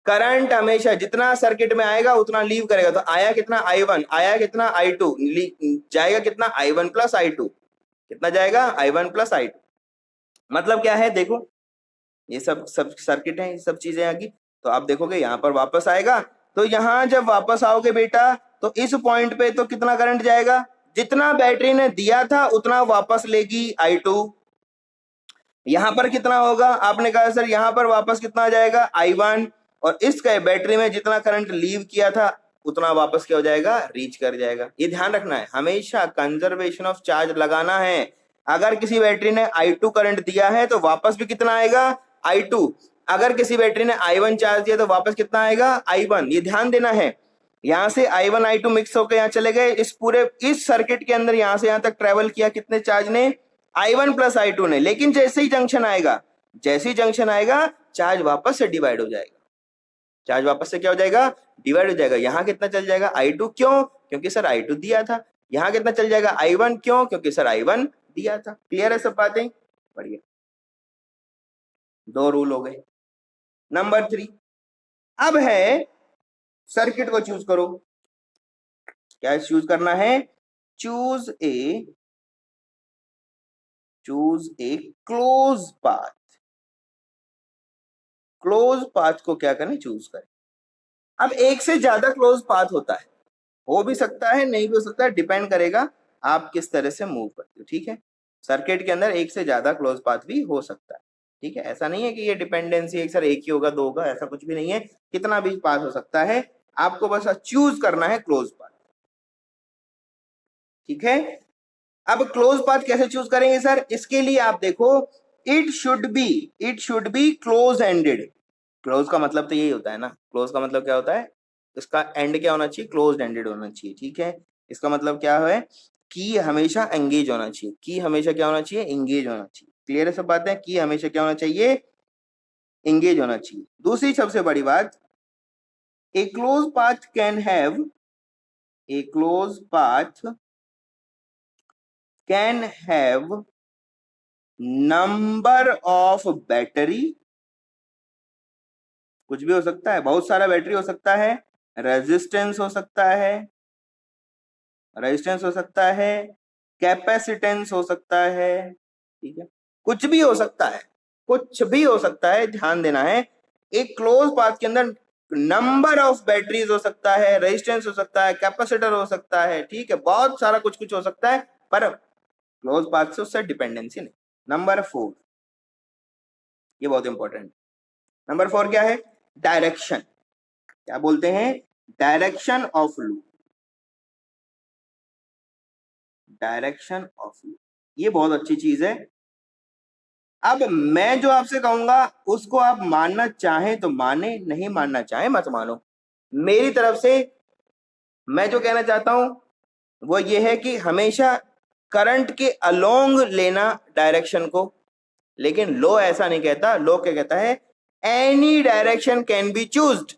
करंट हमेशा जितना सर्किट में आएगा उतना लीव करेगा। तो आया कितना I1, आया कितना I2, जाएगा कितना I1 प्लस I2। कितना जाएगा, I1 प्लस I2। मतलब क्या है देखो, ये सब सर्किट है, ये सब चीजें आगे। तो आप देखोगे यहाँ पर वापस आएगा, तो यहाँ जब वापस आओगे बेटा तो इस पॉइंट पे तो कितना करंट जाएगा, जितना बैटरी ने दिया था उतना वापस लेगी I2। यहां पर कितना होगा, आपने कहा सर यहां पर वापस कितना आ जाएगा, I1, और इसका बैटरी में जितना करंट लीव किया था उतना वापस क्या हो जाएगा, रीच कर जाएगा। ये ध्यान रखना है, हमेशा कंजर्वेशन ऑफ चार्ज लगाना है। अगर किसी बैटरी ने I2 करंट दिया है तो वापस भी कितना आएगा, I2। अगर किसी बैटरी ने I1 चार्ज दिया तो वापस कितना आएगा, I1। ये ध्यान देना है। यहां से I1 I2 मिक्स होकर यहाँ चले गए, इस सर्किट के अंदर यहां से यहां तक ट्रेवल किया कितने चार्ज ने, I1 प्लस I2 ने। लेकिन जैसे ही जंक्शन आएगा चार्ज वापस से डिवाइड हो जाएगा, चार्ज वापस से क्या हो जाएगा, डिवाइड हो जाएगा। यहां कितना चल जाएगा, I2, क्यों, क्योंकि सर I2 दिया था। यहां कितना चल जाएगा, I1, क्यों, क्योंकि सर I1 दिया था। क्लियर है सब बातें, बढ़िया। दो रूल हो गए। नंबर 3, अब है सर्किट को चूज करो। क्या चूज करना है, चूज ए क्लोज पाथ को क्या करें, चूज करें। अब एक से ज्यादा क्लोज पाथ होता है, हो भी सकता है नहीं भी हो सकता है, डिपेंड करेगा आप किस तरह से मूव करते हो, ठीक है। सर्किट के अंदर एक से ज्यादा क्लोज पाथ भी हो सकता है, ठीक है। ऐसा नहीं है कि ये डिपेंडेंसी एक सर एक ही होगा, दो होगा, ऐसा कुछ भी नहीं है, कितना भी पाथ हो सकता है, आपको बस चूज करना है क्लोज पाथ, ठीक है। अब क्लोज पाथ कैसे चूज करेंगे सर, इसके लिए आप देखो, it should be close ended. Close का मतलब तो यही होता है ना, क्लोज का मतलब क्या होता है, इसका एंड क्या होना चाहिए, क्लोज एंडेड होना चाहिए, ठीक है। इसका मतलब क्या है कि हमेशा एंगेज होना चाहिए, कि हमेशा क्या होना चाहिए, एंगेज होना चाहिए। क्लियर है सब बातें, कि हमेशा क्या होना चाहिए, एंगेज होना चाहिए। दूसरी सबसे बड़ी बात, a close path can have, a close path can have number of battery, कुछ भी हो सकता है, बहुत सारा बैटरी हो सकता है, रेजिस्टेंस हो सकता है, रेजिस्टेंस हो सकता है, कैपेसिटेंस हो सकता है, ठीक है, कुछ भी हो सकता है, कुछ भी हो सकता है, ध्यान देना है। एक क्लोज पाथ के अंदर नंबर ऑफ बैटरीज हो सकता है, रेजिस्टेंस हो सकता है, कैपेसिटर हो सकता है, ठीक है, बहुत सारा कुछ कुछ हो सकता है, पर क्लोज पाथ से उससे डिपेंडेंसी नहीं। नंबर 4, ये बहुत इंपॉर्टेंट। नंबर 4 क्या है, डायरेक्शन। क्या बोलते हैं, direction of loop, direction of loop, ये बहुत अच्छी चीज है। अब मैं जो आपसे कहूंगा उसको आप मानना चाहें तो माने, नहीं मानना चाहें मत मानो। मेरी तरफ से मैं जो कहना चाहता हूं वो ये है कि हमेशा करंट के अलोंग लेना डायरेक्शन को, लेकिन लो ऐसा नहीं कहता। लो क्या कहता है, एनी डायरेक्शन कैन बी चूज्ड।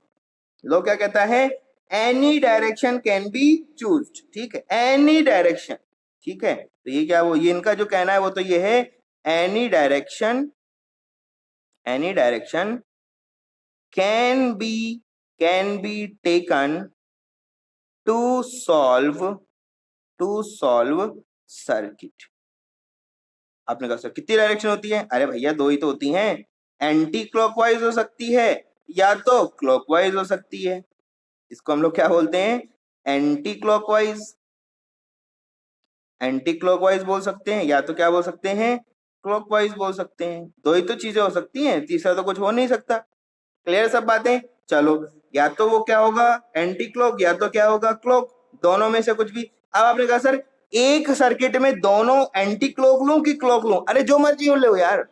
लो क्या कहता है, एनी डायरेक्शन कैन बी चूज्ड, ठीक है, एनी डायरेक्शन, ठीक है। तो ये क्या, वो ये इनका जो कहना है वो तो ये है, any direction, any direction can be taken to solve, to solve circuit. आपने कहा सर कितनी डायरेक्शन होती है, अरे भैया दो ही तो होती हैं, एंटी क्लॉकवाइज हो सकती है या तो क्लॉकवाइज हो सकती है। इसको हम लोग क्या बोलते हैं, एंटी क्लॉकवाइज, एंटी क्लॉकवाइज बोल सकते हैं, या तो क्या बोल सकते हैं, क्लॉकवाइज बोल सकते हैं। दो ही तो चीजें हो सकती हैं, तीसरा तो कुछ हो नहीं सकता। क्लियर सब बातें, चलो, या तो वो क्या होगा, एंटी क्लॉक, या तो क्या होगा, क्लॉक, दोनों में से कुछ भी। अब आपने कहा सर एक सर्किट में दोनों एंटी क्लॉक लूं कि क्लॉक लूं, अरे जो मर्जी हो लो यार,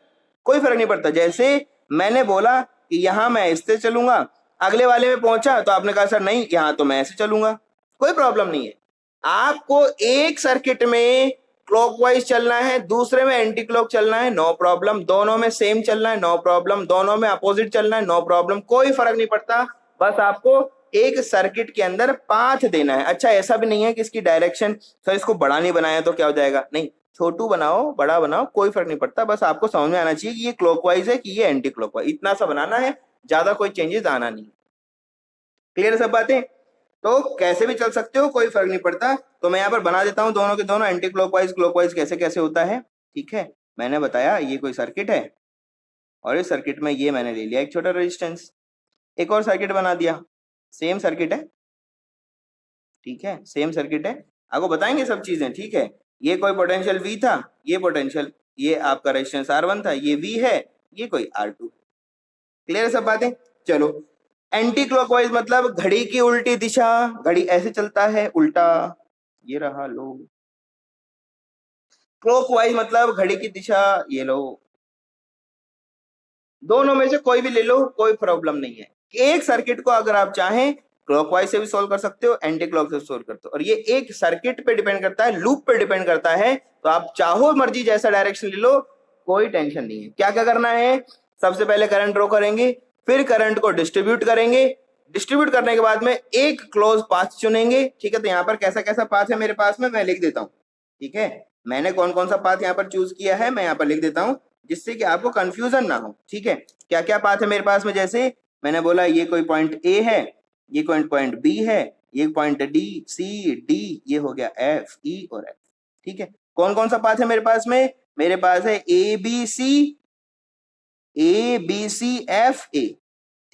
कोई फर्क नहीं पड़ता। जैसे मैंने बोला कि यहां मैं इससे चलूंगा, अगले वाले में पहुंचा तो आपने कहा सर नहीं यहां तो मैं ऐसे चलूंगा, कोई प्रॉब्लम नहीं है। आपको एक सर्किट में क्लॉकवाइज चलना है, दूसरे में एंटी क्लॉक चलना है, नो प्रॉब्लम। दोनों में सेम चलना है, नो प्रॉब्लम। दोनों में अपोजिट चलना है, नो प्रॉब्लम, कोई फर्क नहीं पड़ता। बस आपको एक सर्किट के अंदर पाथ देना है। अच्छा ऐसा भी नहीं है कि इसकी डायरेक्शन, सर इसको बड़ा नहीं बनाया तो क्या हो जाएगा, नहीं, छोटू बनाओ बड़ा बनाओ कोई फर्क नहीं पड़ता, बस आपको समझ में आना चाहिए कि ये क्लॉकवाइज है कि ये एंटी क्लॉकवाइज, इतना सा बनाना है, ज्यादा कोई चेंजेस आना नहीं। क्लियर सब बातें, तो कैसे भी चल सकते हो, कोई फर्क नहीं पड़ता। तो मैं यहाँ पर बना देता हूँ दोनों के दोनों, एंटी क्लॉकवाइज क्लॉकवाइज कैसे कैसे होता है, ठीक है। मैंने बताया ये कोई सर्किट है और इस सर्किट में ये मैंने ले लिया एक छोटा रेजिस्टेंस, एक और सर्किट बना दिया, सेम सर्किट है, ठीक है, सेम सर्किट है, आपको बताएंगे सब चीजें, ठीक है। ये कोई पोटेंशियल V था, ये पोटेंशियल, ये आपका रेजिस्टेंस R1 था, ये V है, ये कोई R2। क्लियर है सब बातें, चलो। एंटी क्लॉकवाइज मतलब घड़ी की उल्टी दिशा, घड़ी ऐसे चलता है उल्टा, ये रहा लो। क्लॉकवाइज मतलब घड़ी की दिशा, ये लो। दोनों में से कोई भी ले लो, कोई प्रॉब्लम नहीं है। एक सर्किट को अगर आप चाहें क्लॉकवाइज से भी सोल्व कर सकते हो, एंटी क्लॉक से सोल्व करते हो, और ये एक सर्किट पे डिपेंड करता है, लूप पे डिपेंड करता है। तो आप चाहो मर्जी जैसा डायरेक्शन ले लो, कोई टेंशन नहीं है। क्या क्या करना है, सबसे पहले करंट ड्रॉ करेंगे, फिर करंट को डिस्ट्रीब्यूट करेंगे, डिस्ट्रीब्यूट करने के बाद में एक क्लोज पाथ चुनेंगे, ठीक है। तो यहाँ पर कैसा कैसा पाथ है मेरे पास में, मैं लिख देता हूँ, ठीक है। मैंने कौन कौन सा पाथ यहाँ पर चूज किया है मैं यहाँ पर लिख देता हूँ, जिससे कि आपको कंफ्यूजन ना हो, ठीक है। क्या क्या पाथ है मेरे पास में, जैसे मैंने बोला ये कोई पॉइंट ए है, ये कोई पॉइंट बी है, ये पॉइंट डी सी डी, ये हो गया एफ ई और एफ, ठीक है। कौन कौन सा पाथ है मेरे पास में, मेरे पास है ए बी सी एफ ए,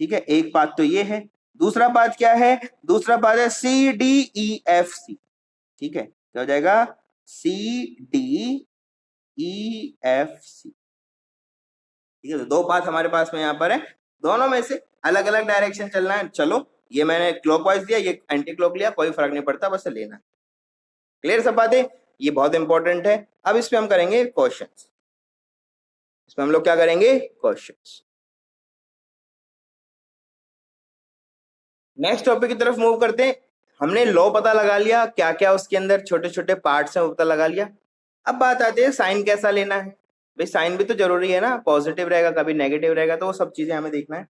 ठीक है, एक पाथ तो ये है। दूसरा पाथ क्या है, दूसरा पाथ है C D E F C, ठीक है, क्या हो जाएगा, सी डी EFC। ठीक है, तो दो पाथ हमारे पास में यहाँ पर है, दोनों में से अलग अलग डायरेक्शन चलना है। चलो ये मैंने क्लॉकवाइज दिया, ये एंटी क्लॉक लिया, कोई फर्क नहीं पड़ता, बस लेना। क्लियर सब बातें, ये बहुत इंपॉर्टेंट है। अब इस पे हम करेंगे क्वेश्चंस, इसमें हम लोग क्या करेंगे, क्वेश्चंस। नेक्स्ट टॉपिक की तरफ मूव करते हैं। हमने लॉ पता लगा लिया, क्या क्या उसके अंदर छोटे छोटे पार्ट्स हैं वो पता लगा लिया। अब बात आती है साइन कैसा लेना है। भाई साइन भी तो जरूरी है ना, पॉजिटिव रहेगा कभी नेगेटिव रहेगा, तो वो सब चीजें हमें देखना है।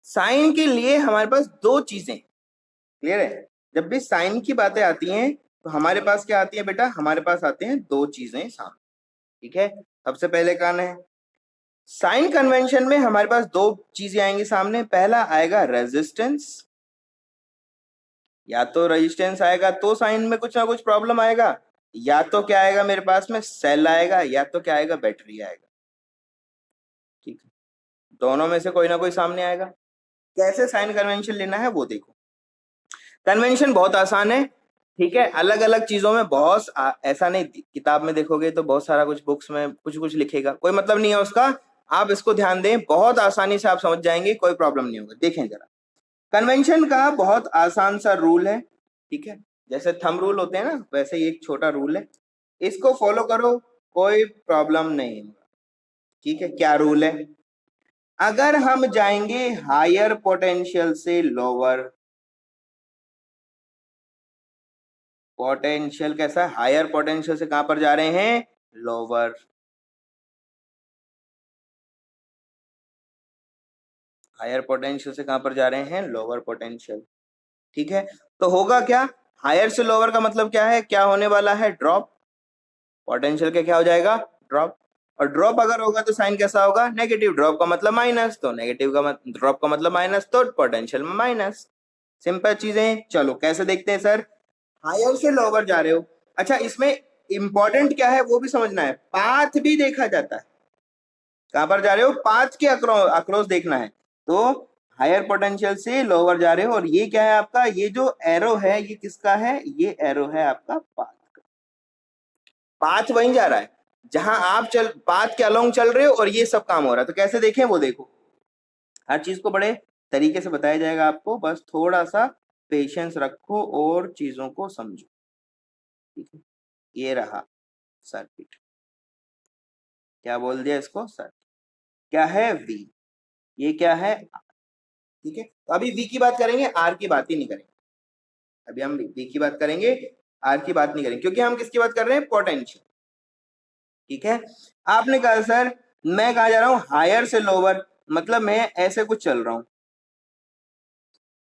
साइन के लिए हमारे पास दो चीजें, क्लियर है, जब भी साइन की बातें आती हैं तो हमारे पास क्या आती है बेटा, हमारे पास आते हैं दो चीजें सामने। ठीक है, सबसे पहले कौन है, साइन कन्वेंशन में हमारे पास दो चीजें आएंगी सामने। पहला आएगा रेजिस्टेंस, या तो रेजिस्टेंस आएगा तो साइन में कुछ ना कुछ प्रॉब्लम आएगा, या तो क्या आएगा मेरे पास में सेल आएगा, या तो क्या आएगा बैटरी आएगा। ठीक है, दोनों में से कोई ना कोई सामने आएगा। कैसे साइन कन्वेंशन लेना है वो देखो। कन्वेंशन बहुत आसान है, ठीक है, अलग अलग चीजों में बहुत ऐसा नहीं, किताब में देखोगे तो बहुत सारा कुछ बुक्स में कुछ कुछ लिखेगा, कोई मतलब नहीं है उसका। आप इसको ध्यान दें, बहुत आसानी से आप समझ जाएंगे, कोई प्रॉब्लम नहीं होगा। देखें जरा, कन्वेंशन का बहुत आसान सा रूल है, ठीक है, जैसे थंब रूल होते हैं ना, वैसे ही एक छोटा रूल है, इसको फॉलो करो, कोई प्रॉब्लम नहीं होगा। ठीक है, क्या रूल है, अगर हम जाएंगे हायर पोटेंशियल से लोअर पोटेंशियल, कैसा हायर पोटेंशियल से कहां पर जा रहे हैं, लोअर, हायर पोटेंशियल से कहां पर जा रहे हैं, लोअर पोटेंशियल। ठीक है, तो होगा क्या, हायर से लोअर का मतलब क्या है, क्या होने वाला है, ड्रॉप, पोटेंशियल के क्या हो जाएगा, ड्रॉप। और ड्रॉप अगर होगा तो साइन कैसा होगा, नेगेटिव, ड्रॉप का मतलब माइनस, तो नेगेटिव का ड्रॉप का मतलब माइनस, तो पोटेंशियल में माइनस। सिंपल चीजें। चलो कैसे देखते हैं सर, हायर से लोअर जा रहे हो, अच्छा इसमें इंपॉर्टेंट क्या है वो भी समझना है, पाथ भी देखा जाता है। कहां पर जा रहे हो, पाथ के अक्रॉस देखना है। तो हायर पोटेंशियल से लोअर जा रहे हो, और ये क्या है आपका, ये जो एरो है ये किसका है, ये एरो है आपका पाथ का। पाथ वहीं जा रहा है जहां आप चल, पाथ के अलोंग चल रहे हो, और ये सब काम हो रहा है। तो कैसे देखें वो देखो, हर चीज को बड़े तरीके से बताया जाएगा आपको, बस थोड़ा सा पेशेंस रखो और चीजों को समझो। ठीक है, ये रहा सर्किट, क्या बोल दिया इसको, सर्किट क्या है, वी, ये क्या है, ठीक है। तो अभी वी की बात करेंगे, आर की बात ही नहीं करेंगे। अभी हम वी की बात करेंगे, आर की बात नहीं करेंगे, क्योंकि हम किसकी बात कर रहे हैं, पोटेंशियल। ठीक है, आपने कहा सर मैं कहा जा रहा हूं, हायर से लोअर, मतलब मैं ऐसे कुछ चल रहा हूं,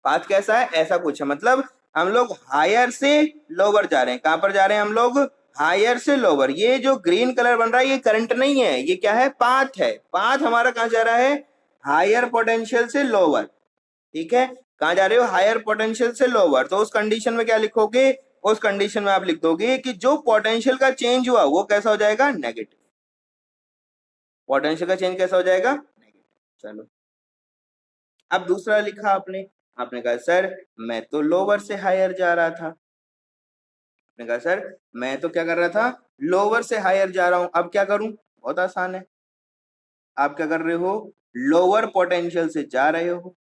पाथ कैसा है, ऐसा कुछ है, मतलब हम लोग हायर से लोअर जा रहे हैं। कहां पर जा रहे हैं हम लोग, हायर से लोअर। ये जो ग्रीन कलर बन रहा है ये करंट नहीं है, ये क्या है, पाथ है। पाथ हमारा कहां जा रहा है, हायर पोटेंशियल से लोअर। ठीक है, कहां जा रहे हो, हायर पोटेंशियल से लोअर। तो उस कंडीशन में क्या लिखोगे, उस कंडीशन में आप लिख दोगे कि जो पोटेंशियल का चेंज हुआ वो कैसा हो जाएगा, नेगेटिव। पोटेंशियल का चेंज कैसा हो जाएगा, नेगेटिव। चलो अब दूसरा लिखा आपने, आपने कहा सर मैं तो लोअर से हायर जा रहा था, आपने कहा सर मैं तो क्या कर रहा था, लोअर से हायर जा रहा हूं। अब क्या करूं, बहुत आसान है, आप क्या कर रहे हो, लोअर पोटेंशियल से जा रहे हो,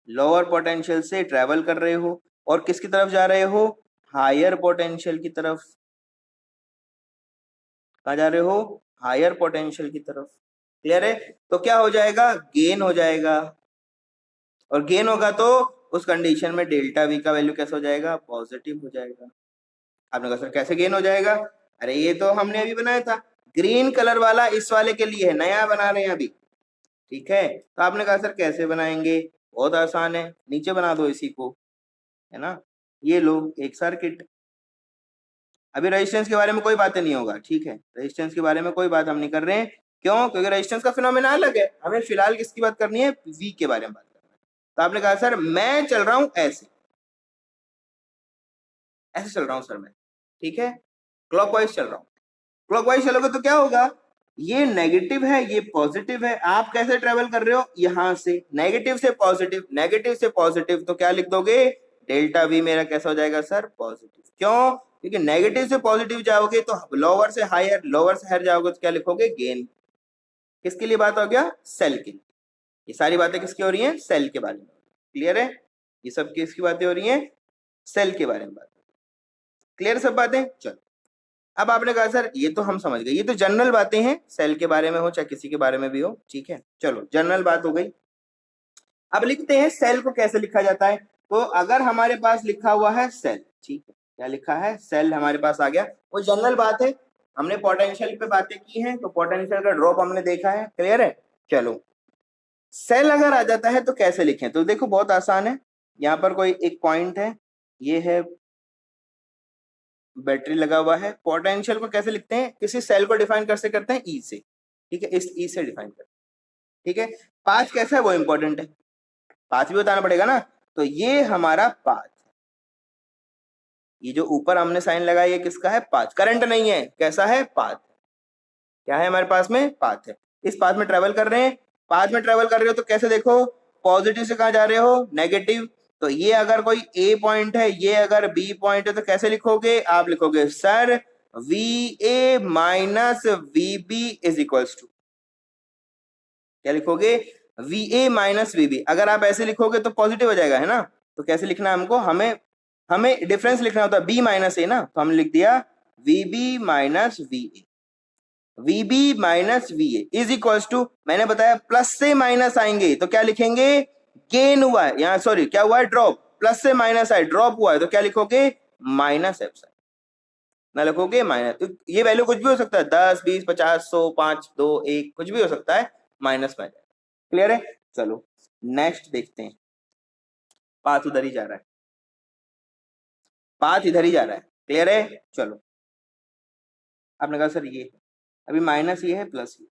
लोअर पोटेंशियल से ट्रेवल कर रहे हो, और किसकी तरफ जा रहे हो, हायर पोटेंशियल की तरफ। कहा जा रहे हो, हायर पोटेंशियल की तरफ। क्लियर है, तो क्या हो जाएगा, गेन हो जाएगा, और गेन होगा तो उस कंडीशन में डेल्टा वी का वैल्यू कैसा हो जाएगा, पॉजिटिव हो जाएगा। आपने कहा सर कैसे गेन हो जाएगा, अरे ये तो हमने अभी बनाया था, ग्रीन कलर वाला इस वाले के लिए है, नया बना रहे हैं अभी। ठीक है, तो आपने कहा सर कैसे बनाएंगे, बहुत आसान है, नीचे बना दो इसी को, है ना, ये लो एक सर्किट। अभी रेजिस्टेंस के बारे में कोई बातें नहीं होगा, ठीक है, रेजिस्टेंस के बारे में कोई बात हम नहीं कर रहे हैं, क्यों, क्योंकि रेजिस्टेंस का फिनोमेना अलग है, हमें फिलहाल किसकी बात करनी है, वी के बारे में बात करनी है। तो आपने कहा सर मैं चल रहा हूं ऐसे, ऐसे चल रहा हूं सर मैं, ठीक है, क्लॉकवाइज चल रहा हूं। क्लॉकवाइज चलोगे तो क्या होगा, ये नेगेटिव है ये पॉजिटिव है, आप कैसे ट्रेवल कर रहे हो, यहां से नेगेटिव से पॉजिटिव, नेगेटिव से पॉजिटिव, तो क्या लिख दोगे, डेल्टा वी मेरा कैसा हो जाएगा सर, पॉजिटिव। क्यों, क्योंकि नेगेटिव से पॉजिटिव जाओगे तो लोअर से हायर जाओगे तो क्या लिखोगे, गेन। किसके लिए बात हो गया, सेल के लिए। ये सारी बातें किसकी हो रही हैं, सेल के बारे में। क्लियर है, ये सब किसकी बातें हो रही हैं, सेल के बारे में बात। क्लियर सब बातें। चलो अब आपने कहा सर ये तो हम समझ गए, ये तो जनरल बातें हैं, सेल के बारे में हो चाहे किसी के बारे में भी हो, ठीक है। चलो जनरल बात हो गई। अब लिखते हैं सेल को कैसे लिखा जाता है। तो अगर हमारे पास लिखा हुआ है सेल, ठीक है, क्या लिखा है, सेल हमारे पास आ गया, वो जनरल बात है। हमने पोटेंशियल पे बातें की हैं, तो पोटेंशियल का ड्रॉप हमने देखा है, क्लियर है। चलो सेल अगर आ जाता है तो कैसे लिखें, तो देखो बहुत आसान है। यहाँ पर कोई एक पॉइंट है, ये है बैटरी लगा हुआ है। पोटेंशियल को कैसे लिखते हैं, किसी सेल को डिफाइन कैसे करते हैं, ई से, ठीक है, इस ई से डिफाइन करते हैं, ठीक है। पाथ कैसा है वो इंपॉर्टेंट है, पाथ भी बताना पड़ेगा ना। तो ये हमारा पाथ, ये जो ऊपर हमने साइन लगाया ये किसका है, पाथ, करंट नहीं है, कैसा है, पाथ। क्या है हमारे पास में, पाथ है। इस पाथ में ट्रेवल कर रहे हैं, पाथ में ट्रेवल कर रहे हो तो कैसे देखो, पॉजिटिव से कहां जा रहे हो, नेगेटिव। तो ये अगर कोई ए पॉइंट है, ये अगर बी पॉइंट है, तो कैसे लिखोगे, आप लिखोगे sir V A minus V B is equals to, क्या लिखोगे, V A minus V B. अगर आप ऐसे लिखोगे तो पॉजिटिव हो जाएगा, है ना। तो कैसे लिखना है हमको, हमें डिफरेंस लिखना होता है, बी माइनस ए ना, तो हमने लिख दिया V B minus V A, V B minus V A is equals to, मैंने बताया प्लस से माइनस आएंगे तो क्या लिखेंगे, गेन हुआ है यहाँ, सॉरी क्या हुआ है, ड्रॉप, प्लस से माइनस आए, ड्रॉप हुआ है तो क्या लिखोगे, माइनस एप्सिलॉन, ना लिखोगे माइनस। तो ये वैल्यू कुछ भी हो सकता है, 10 20 50 100 5 2 1 कुछ भी हो सकता है, माइनस में। क्लियर है। चलो नेक्स्ट देखते हैं, पाथ उधर ही जा रहा है, पाथ इधर ही जा रहा है, क्लियर है। चलो आपने कहा सर ये अभी माइनस ये है प्लस ये,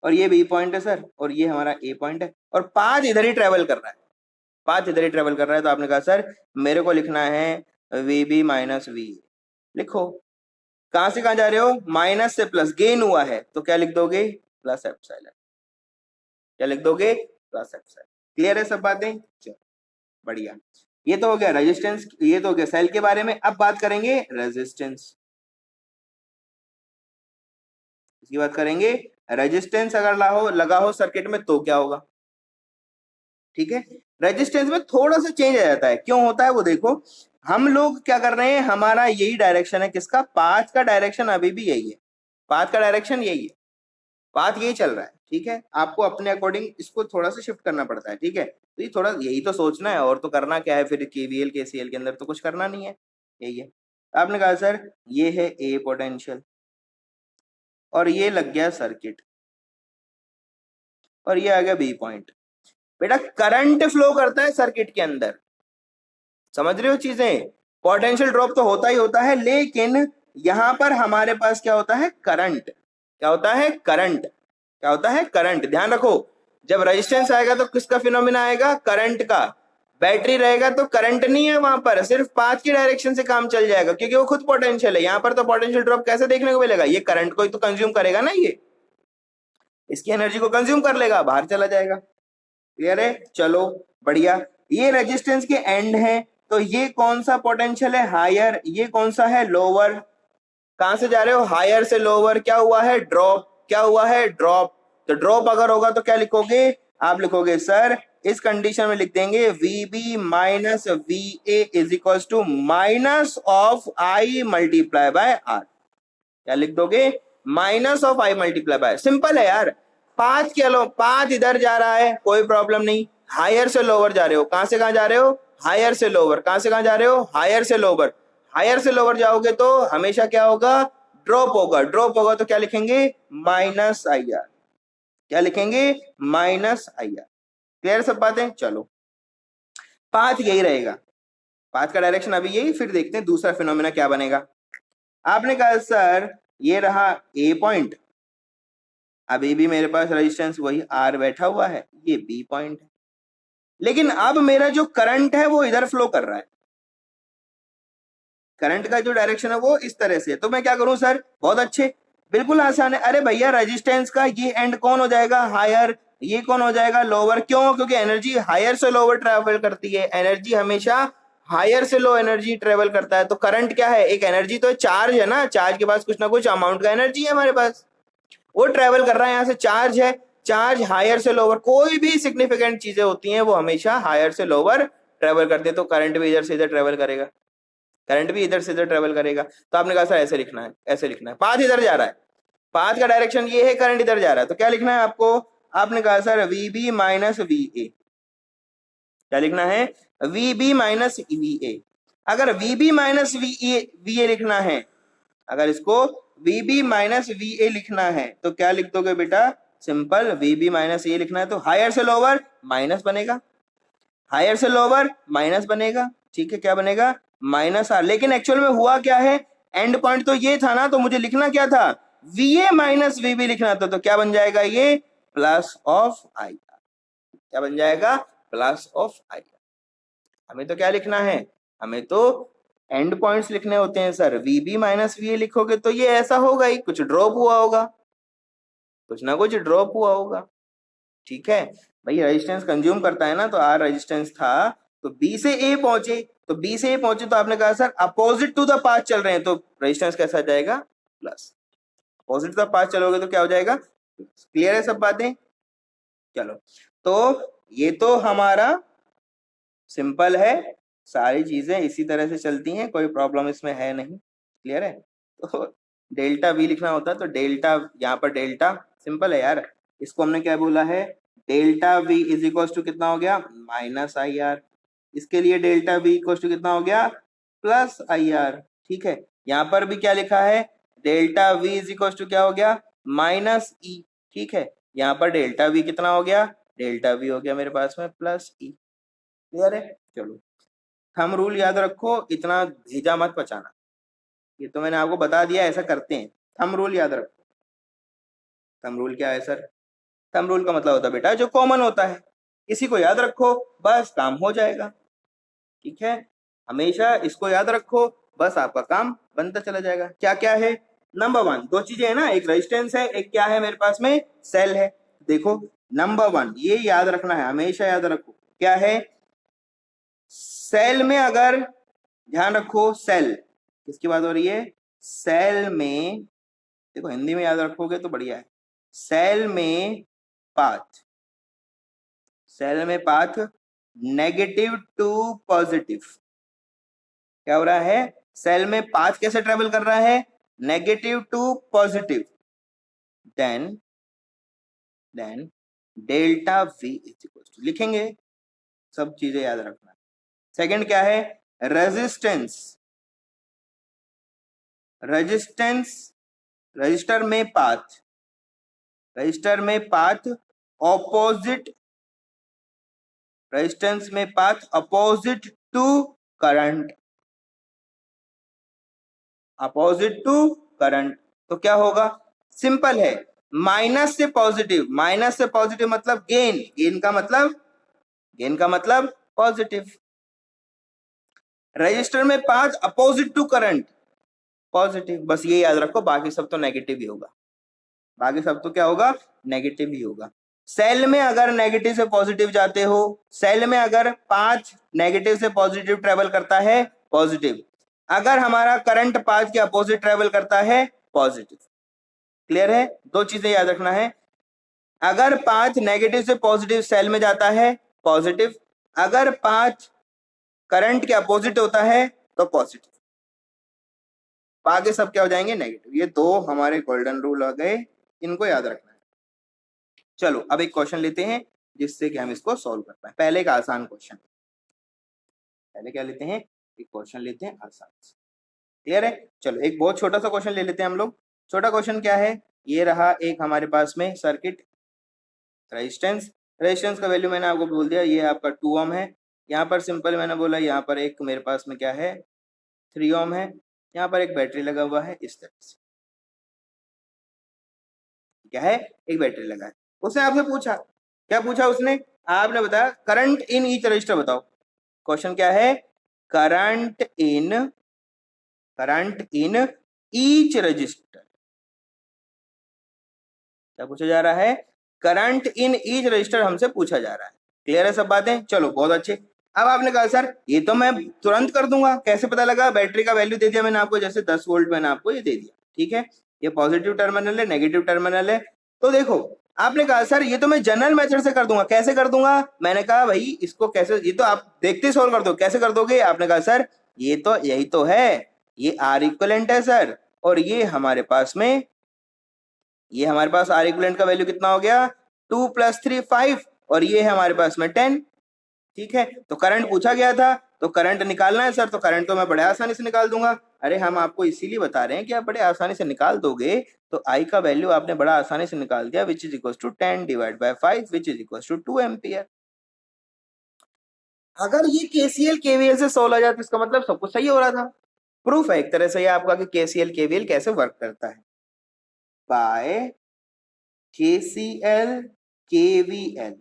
और ये बी पॉइंट है सर, और ये हमारा ए पॉइंट है, और पाथ इधर ही ट्रेवल कर रहा है, पाथ इधर ही ट्रेवल कर रहा है। तो आपने कहा सर मेरे को लिखना है वी बी माइनस वी, लिखो कहां से कहां जा रहे हो, माइनस से प्लस, गेन हुआ है तो क्या लिख दोगे, प्लस एप्सिलॉन, क्या लिख दोगे, प्लस एप्सिलॉन। क्लियर है सब बातें। चलो बढ़िया, ये तो हो गया रेजिस्टेंस, ये तो हो गया सेल के बारे में। अब बात करेंगे रेजिस्टेंस, इसकी बात करेंगे। रेजिस्टेंस अगर लगा हो सर्किट में तो क्या होगा, ठीक है। रेजिस्टेंस में थोड़ा सा चेंज आ जाता है, क्यों होता है वो देखो। हम लोग क्या कर रहे हैं, हमारा यही डायरेक्शन है, किसका, पाथ का डायरेक्शन अभी भी यही है, पाथ का डायरेक्शन यही है, पाथ यही चल रहा है, ठीक है। आपको अपने अकॉर्डिंग इसको थोड़ा सा शिफ्ट करना पड़ता है, ठीक है। तो ये थोड़ा यही तो सोचना है, और तो करना क्या है फिर, केवीएल केसीएल के अंदर तो कुछ करना नहीं है, यही है। आपने कहा सर ये है ए पोटेंशियल, और ये लग गया सर्किट, और ये आ गया बी पॉइंट। बेटा करंट फ्लो करता है सर्किट के अंदर, समझ रहे हो चीजें। पोटेंशियल ड्रॉप तो होता ही होता है, लेकिन यहां पर हमारे पास क्या होता है, करंट। क्या होता है, करंट। क्या होता है, करंट। ध्यान रखो, जब रेजिस्टेंस आएगा तो किसका फिनोमिना आएगा, करंट का। बैटरी रहेगा तो करंट नहीं है वहां पर, सिर्फ पाथ की डायरेक्शन से काम चल जाएगा, क्योंकि वो खुद पोटेंशियल है। यहाँ पर तो पोटेंशियल ड्रॉप कैसे देखने को मिलेगा, ये करंट को ही तो कंज्यूम करेगा ना, ये इसकी एनर्जी को कंज्यूम कर लेगा, बाहर चला जाएगा। क्लियर है। चलो बढ़िया, ये रेजिस्टेंस के एंड है, तो ये कौन सा पोटेंशियल है, हायर, ये कौन सा है, लोअर। कहां से जा रहे हो, हायर से लोअर, क्या हुआ है, ड्रॉप, क्या हुआ है, ड्रॉप। तो ड्रॉप अगर होगा तो क्या लिखोगे, आप लिखोगे सर इस कंडीशन में लिख देंगे V B minus V A is equal to minus of I multiply by r. क्या लिख दोगे, minus of I multiply by, simple है यार। पांच के लो, पांच इधर जा रहा है कोई प्रॉब्लम नहीं, हायर से लोअर जा रहे हो, कहां से कहां जा रहे हो, हायर से लोअर, कहां से कहां जा रहे हो, हायर से लोअर। हायर से लोअर जाओगे तो हमेशा क्या होगा, ड्रॉप होगा, ड्रॉप होगा तो क्या लिखेंगे, माइनस आई आर। क्या लिखेंगे, माइनस आई आर। क्लियर सब बातें। चलो पाथ यही रहेगा, पाथ का डायरेक्शन अभी यही, फिर देखते हैं दूसरा फिनोमेना क्या बनेगा। आपने कहा सर ये रहा ए पॉइंट, अभी भी मेरे पास रेजिस्टेंस वही आर बैठा हुआ है, ये बी पॉइंट है, लेकिन अब मेरा जो करंट है वो इधर फ्लो कर रहा है, करंट का जो डायरेक्शन है वो इस तरह से। तो मैं क्या करूं सर, बहुत अच्छे, बिल्कुल आसान है। अरे भैया रेजिस्टेंस का ये एंड कौन हो जाएगा, हायर, ये कौन हो जाएगा, लोअर। क्यों, क्योंकि एनर्जी हायर से लोअर ट्रैवल करती है, एनर्जी हमेशा हायर से लो एनर्जी ट्रेवल करता है। तो करंट क्या है, एक एनर्जी तो है, चार्ज है ना, चार्ज के पास कुछ ना कुछ अमाउंट का एनर्जी है हमारे पास, वो ट्रेवल कर रहा है, यहाँ से चार्ज है, चार्ज हायर से लोअर, कोई भी सिग्निफिकेंट चीजें होती हैं वो हमेशा हायर से लोअर ट्रेवल करते हैं। तो करंट भी इधर से इधर ट्रेवल करेगा, करंट भी इधर से इधर ट्रेवल करेगा। तो आपने कहा सर ऐसे लिखना है, ऐसे लिखना है, पाथ इधर जा रहा है, पाथ का डायरेक्शन ये है, करंट इधर जा रहा है, तो क्या लिखना है आपको, आपने कहा सर वीबी माइनस वी ए, क्या लिखना है, वीबी माइनस वी ए। अगर वीबी माइनस वी ए लिखना है, अगर इसको वीबी माइनस वी ए लिखना है तो क्या लिख दोगे बेटा, सिंपल वीबी माइनस ए लिखना है तो हायर से लोअर माइनस बनेगा, हायर से लोअर माइनस बनेगा, ठीक है, क्या बनेगा, माइनस आर। लेकिन एक्चुअल में हुआ क्या है, एंड पॉइंट तो ये था ना, तो मुझे लिखना क्या था, वी ए माइनस वीबी लिखना था, तो क्या बन जाएगा ये, प्लस ऑफ आई आर, क्या बन जाएगा, प्लस ऑफ आई आर। हमें तो क्या लिखना है, हमें तो एंड पॉइंट्स लिखने होते हैं सर, वीबी माइनस वी ए लिखोगे तो ये ऐसा होगा ही, कुछ ड्रॉप हुआ होगा, कुछ ना कुछ ड्रॉप हुआ होगा, ठीक है भाई, रेजिस्टेंस कंज्यूम करता है ना, तो आर रेजिस्टेंस था, तो बी से ए पहुंचे, तो बी से ए पहुंचे तो आपने कहा sir opposite to the path चल रहे हैं, तो रेजिस्टेंस कैसा जाएगा, plus, opposite to the path चलोगे तो क्या हो जाएगा, क्लियर है सब बातें। चलो, तो ये तो हमारा सिंपल है, सारी चीजें इसी तरह से चलती हैं, कोई प्रॉब्लम इसमें है नहीं, क्लियर है। तो डेल्टा वी लिखना होता है तो डेल्टा, यहाँ पर डेल्टा सिंपल है यार, इसको हमने क्या बोला है, delta V is equal to कितना हो गया, माइनस आई आर, इसके लिए डेल्टा वी इक्वल टू कितना हो गया, प्लस आई आर, ठीक है। यहाँ पर भी क्या लिखा है, delta V is equal to क्या हो गया, माइनस ई, ठीक है, यहाँ पर डेल्टा वी कितना हो गया, डेल्टा वी हो गया मेरे पास में प्लस ई, क्लियर है। चलो, थंब रूल याद रखो, इतना भेजा मत पचाना, ये तो मैंने आपको बता दिया ऐसा करते हैं, थंब रूल याद रखो। थंब रूल क्या है सर, थंब रूल का मतलब होता है बेटा जो कॉमन होता है, इसी को याद रखो, बस काम हो जाएगा, ठीक है, हमेशा इसको याद रखो, बस आपका काम बनता चला जाएगा। क्या क्या है, नंबर वन, दो चीजें है ना, एक रेजिस्टेंस है, एक क्या है मेरे पास में, सेल है। देखो नंबर वन, ये याद रखना है, हमेशा याद रखो, क्या है, सेल में अगर, ध्यान रखो, सेल किसकी बात हो रही है, सेल में, देखो हिंदी में याद रखोगे तो बढ़िया है, सेल में पाथ, सेल में पाथ नेगेटिव टू पॉजिटिव, क्या हो रहा है, सेल में पाथ कैसे ट्रेवल कर रहा है, negative to positive, then delta V is equal to, लिखेंगे, सब चीजें याद रखना। सेकंड क्या है, रेजिस्टेंस, रेजिस्टेंस, रजिस्टर में पाथ, रजिस्टर में पाथ ऑपोजिट, रेजिस्टेंस में path opposite to current, opposite to current, तो क्या होगा, सिंपल है, माइनस से पॉजिटिव, माइनस से पॉजिटिव मतलब गेन, गेन का मतलब, गेन का मतलब पॉजिटिव, रजिस्टर में path opposite to current positive, बस ये याद रखो, बाकी सब तो नेगेटिव ही होगा, बाकी सब तो क्या होगा, नेगेटिव ही होगा। सेल में अगर नेगेटिव से पॉजिटिव जाते हो, सेल में अगर पाथ नेगेटिव से पॉजिटिव ट्रेवल करता है पॉजिटिव, अगर हमारा करंट पाथ के अपोजिट ट्रेवल करता है पॉजिटिव, क्लियर है, दो चीजें याद रखना है, अगर पाथ नेगेटिव से पॉजिटिव सेल में जाता है पॉजिटिव, अगर पाथ करंट के अपोजिट होता है तो पॉजिटिव, बाकी सब क्या हो जाएंगे, नेगेटिव। ये दो हमारे गोल्डन रूल आ गए, इनको याद रखना है। चलो अब एक क्वेश्चन लेते हैं जिससे कि हम इसको सॉल्व कर पाए, पहले एक आसान क्वेश्चन, पहले क्या लेते हैं, एक क्वेश्चन लेते हैं आसान, क्लियर है। चलो एक बहुत छोटा सा क्वेश्चन ले लेते हैं हम लोग, छोटा क्वेश्चन क्या है, ये रहा एक हमारे पास में सर्किट, रेजिस्टेंस, रेजिस्टेंस का वैल्यू मैंने आपको बोल दिया, ये आपका 2 ओम है, यहाँ पर सिंपल मैंने बोला, यहाँ पर एक मेरे पास में क्या है 3 ओम है, यहाँ पर एक बैटरी लगा हुआ है, इस तरह से क्या है, एक बैटरी लगा है। उसने आपसे पूछा, क्या पूछा उसने, आपने बताया करंट इन ईच रजिस्टर बताओ, क्वेश्चन क्या है, करंट इन ईच रजिस्टर, क्या पूछा जा रहा है, करंट इन ईच रजिस्टर हमसे पूछा जा रहा है, क्लियर है सब बातें। चलो बहुत अच्छे, अब आपने कहा सर ये तो मैं तुरंत कर दूंगा, कैसे पता लगा? बैटरी का वैल्यू दे दिया मैंने आपको, जैसे 10 वोल्ट मैंने आपको ये दे दिया, ठीक है, ये पॉजिटिव टर्मिनल है, नेगेटिव टर्मिनल है। तो देखो आपने कहा सर ये तो मैं जनरल मेथड से कर दूंगा, कैसे कर दूंगा? मैंने कहा भाई इसको कैसे, ये तो आप देखते सॉल्व कर दो, कैसे कर दोगे? आपने कहा सर ये तो यही तो है, ये आर इक्विवेलेंट है सर, और ये हमारे पास में, ये हमारे पास आर इक्विवेलेंट का वैल्यू कितना हो गया? 2 + 3 5, और ये है हमारे पास में 10, ठीक है। तो करंट पूछा गया था, तो करंट निकालना है सर, तो करंट तो मैं बड़े आसानी से निकाल दूंगा। अरे हम आपको इसीलिए बता रहे हैं कि आप बड़े आसानी से निकाल दोगे, तो आई का वैल्यू आपने बड़ा आसानी से निकाल दिया, which is equal to 10 divide by 5 which is equal to 2 ampere. अगर ये केसीएल केवीएल से सोल्व हो जाए तो इसका मतलब सब कुछ सही हो रहा था। प्रूफ है एक तरह से ये आपका कि केसीएल केवीएल कैसे वर्क करता है, बाय केसीएल केवीएल।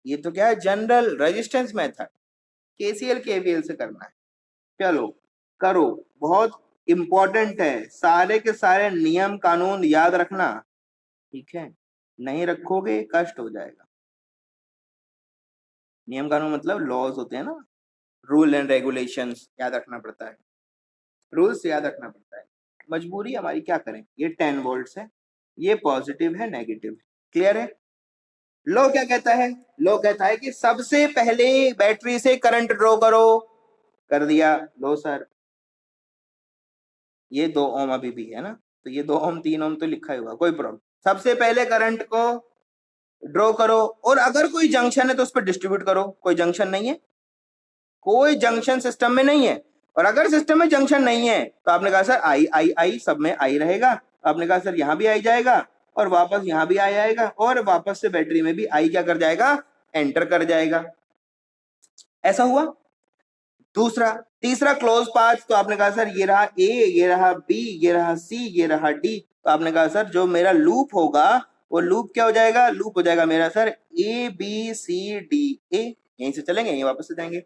ये तो क्या है? General resistance method, KCL KVL से करना है। चलो करो, बहुत इंपॉर्टेंट है, सारे के सारे नियम कानून याद रखना, ठीक है, नहीं रखोगे कष्ट हो जाएगा। नियम कानून मतलब लॉज होते हैं ना, रूल एंड रेगुलेशंस याद रखना पड़ता है, रूल्स याद रखना पड़ता है, मजबूरी हमारी, क्या करें। ये 10 वोल्ट्स है, ये पॉजिटिव है, नेगेटिव है, क्लियर है। लो क्या कहता है? लो कहता है कि सबसे पहले बैटरी से करंट ड्रॉ करो, कर दिया। लो सर ये 2 ओम अभी भी है ना, तो ये 2 ओम 3 ओम तो लिखा ही हुआ, कोई प्रॉब्लम। सबसे पहले करंट को ड्रॉ करो, और अगर कोई जंक्शन है तो उस पर डिस्ट्रीब्यूट करो। कोई जंक्शन नहीं है, कोई जंक्शन सिस्टम में नहीं है, और अगर सिस्टम में जंक्शन नहीं है तो आपने कहा सर आई आई आई, सब में आई रहेगा। आपने कहा सर यहाँ भी आई जाएगा, और वापस यहाँ भी आई आएगा, और वापस से बैटरी में भी आई क्या कर जाएगा? एंटर कर जाएगा। ऐसा हुआ। दूसरा, तीसरा क्लोज पाथ, तो आपने कहा सर ये रहा ए, ये रहा बी, ये रहा सी, ये रहा डी। तो आपने कहा सर जो मेरा लूप होगा वो लूप क्या हो जाएगा? लूप हो जाएगा मेरा sir A B C D A, यहीं से चलेंगे यहीं वापस से जाएंगे।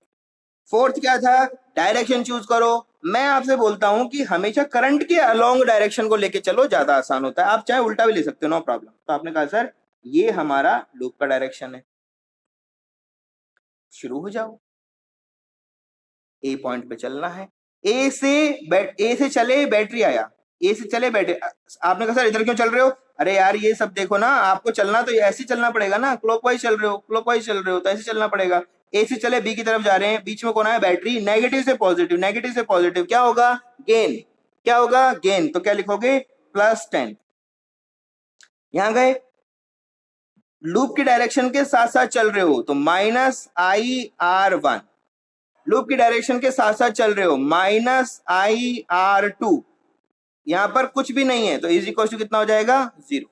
फोर्थ क्या था? डायरेक्शन चूज करो। मैं आपसे बोलता हूं कि हमेशा करंट के अलोंग डायरेक्शन को लेके चलो, ज्यादा आसान होता है। आप चाहे उल्टा भी ले सकते हो, नो प्रॉब्लम। तो आपने कहा सर ये हमारा लूप का डायरेक्शन है, शुरू हो जाओ। ए पॉइंट पे चलना है, ए से चले बैटरी आया, ए से चले बैटरी। आपने कहा सर इधर क्यों चल रहे हो? अरे यार ये सब देखो ना, आपको चलना तो ऐसे चलना पड़ेगा ना, क्लॉकवाइज चल रहे हो, क्लॉकवाइज चल रहे हो तो ऐसे चलना पड़ेगा। ए से चले बी की तरफ जा रहे हैं, बीच में कौन है? बैटरी। नेगेटिव से पॉजिटिव, नेगेटिव से पॉजिटिव क्या होगा? गेन। क्या होगा? गेन। तो क्या लिखोगे? +10। यहां गए, लूप की डायरेक्शन के साथ साथ चल रहे हो तो -IR1, लूप की डायरेक्शन के साथ साथ चल रहे हो -IR2। यहां पर कुछ भी नहीं है तो इज इक्वल टू कितना हो जाएगा? 0।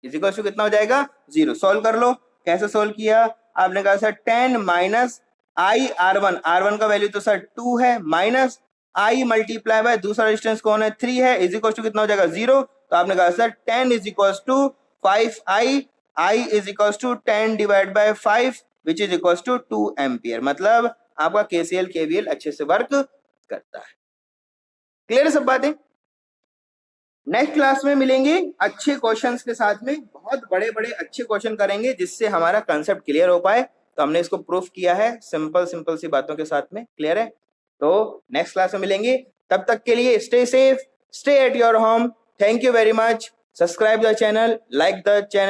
इज इक्वल टू कितना हो जाएगा? 0। सॉल्व कर लो। कैसे सॉल्व किया? आपने कहा सर 10 -IR1, R1 का वैल्यू तो सर 2 है, माइनस I मल्टीप्लाई बाय दूसरा डिस्टेंस कौन है? 3 है, इज इक्वल टू कितना हो जाएगा? 0। तो आपने कहा sir 10 is equal to 5I, I is equal to 10 divide by 5 which is equal to 2 ampere. मतलब आपका केसीएल केवीएल अच्छे से वर्क करता है। क्लियर है सब बातें? नेक्स्ट क्लास में मिलेंगे अच्छे क्वेश्चंस के साथ में, बहुत बड़े बड़े अच्छे क्वेश्चन करेंगे जिससे हमारा कंसेप्ट क्लियर हो पाए। तो हमने इसको प्रूफ किया है सिंपल सिंपल सी बातों के साथ में। क्लियर है? तो नेक्स्ट क्लास में मिलेंगे, तब तक के लिए stay safe, stay at your home. Thank you very much. Subscribe the channel, like the channel.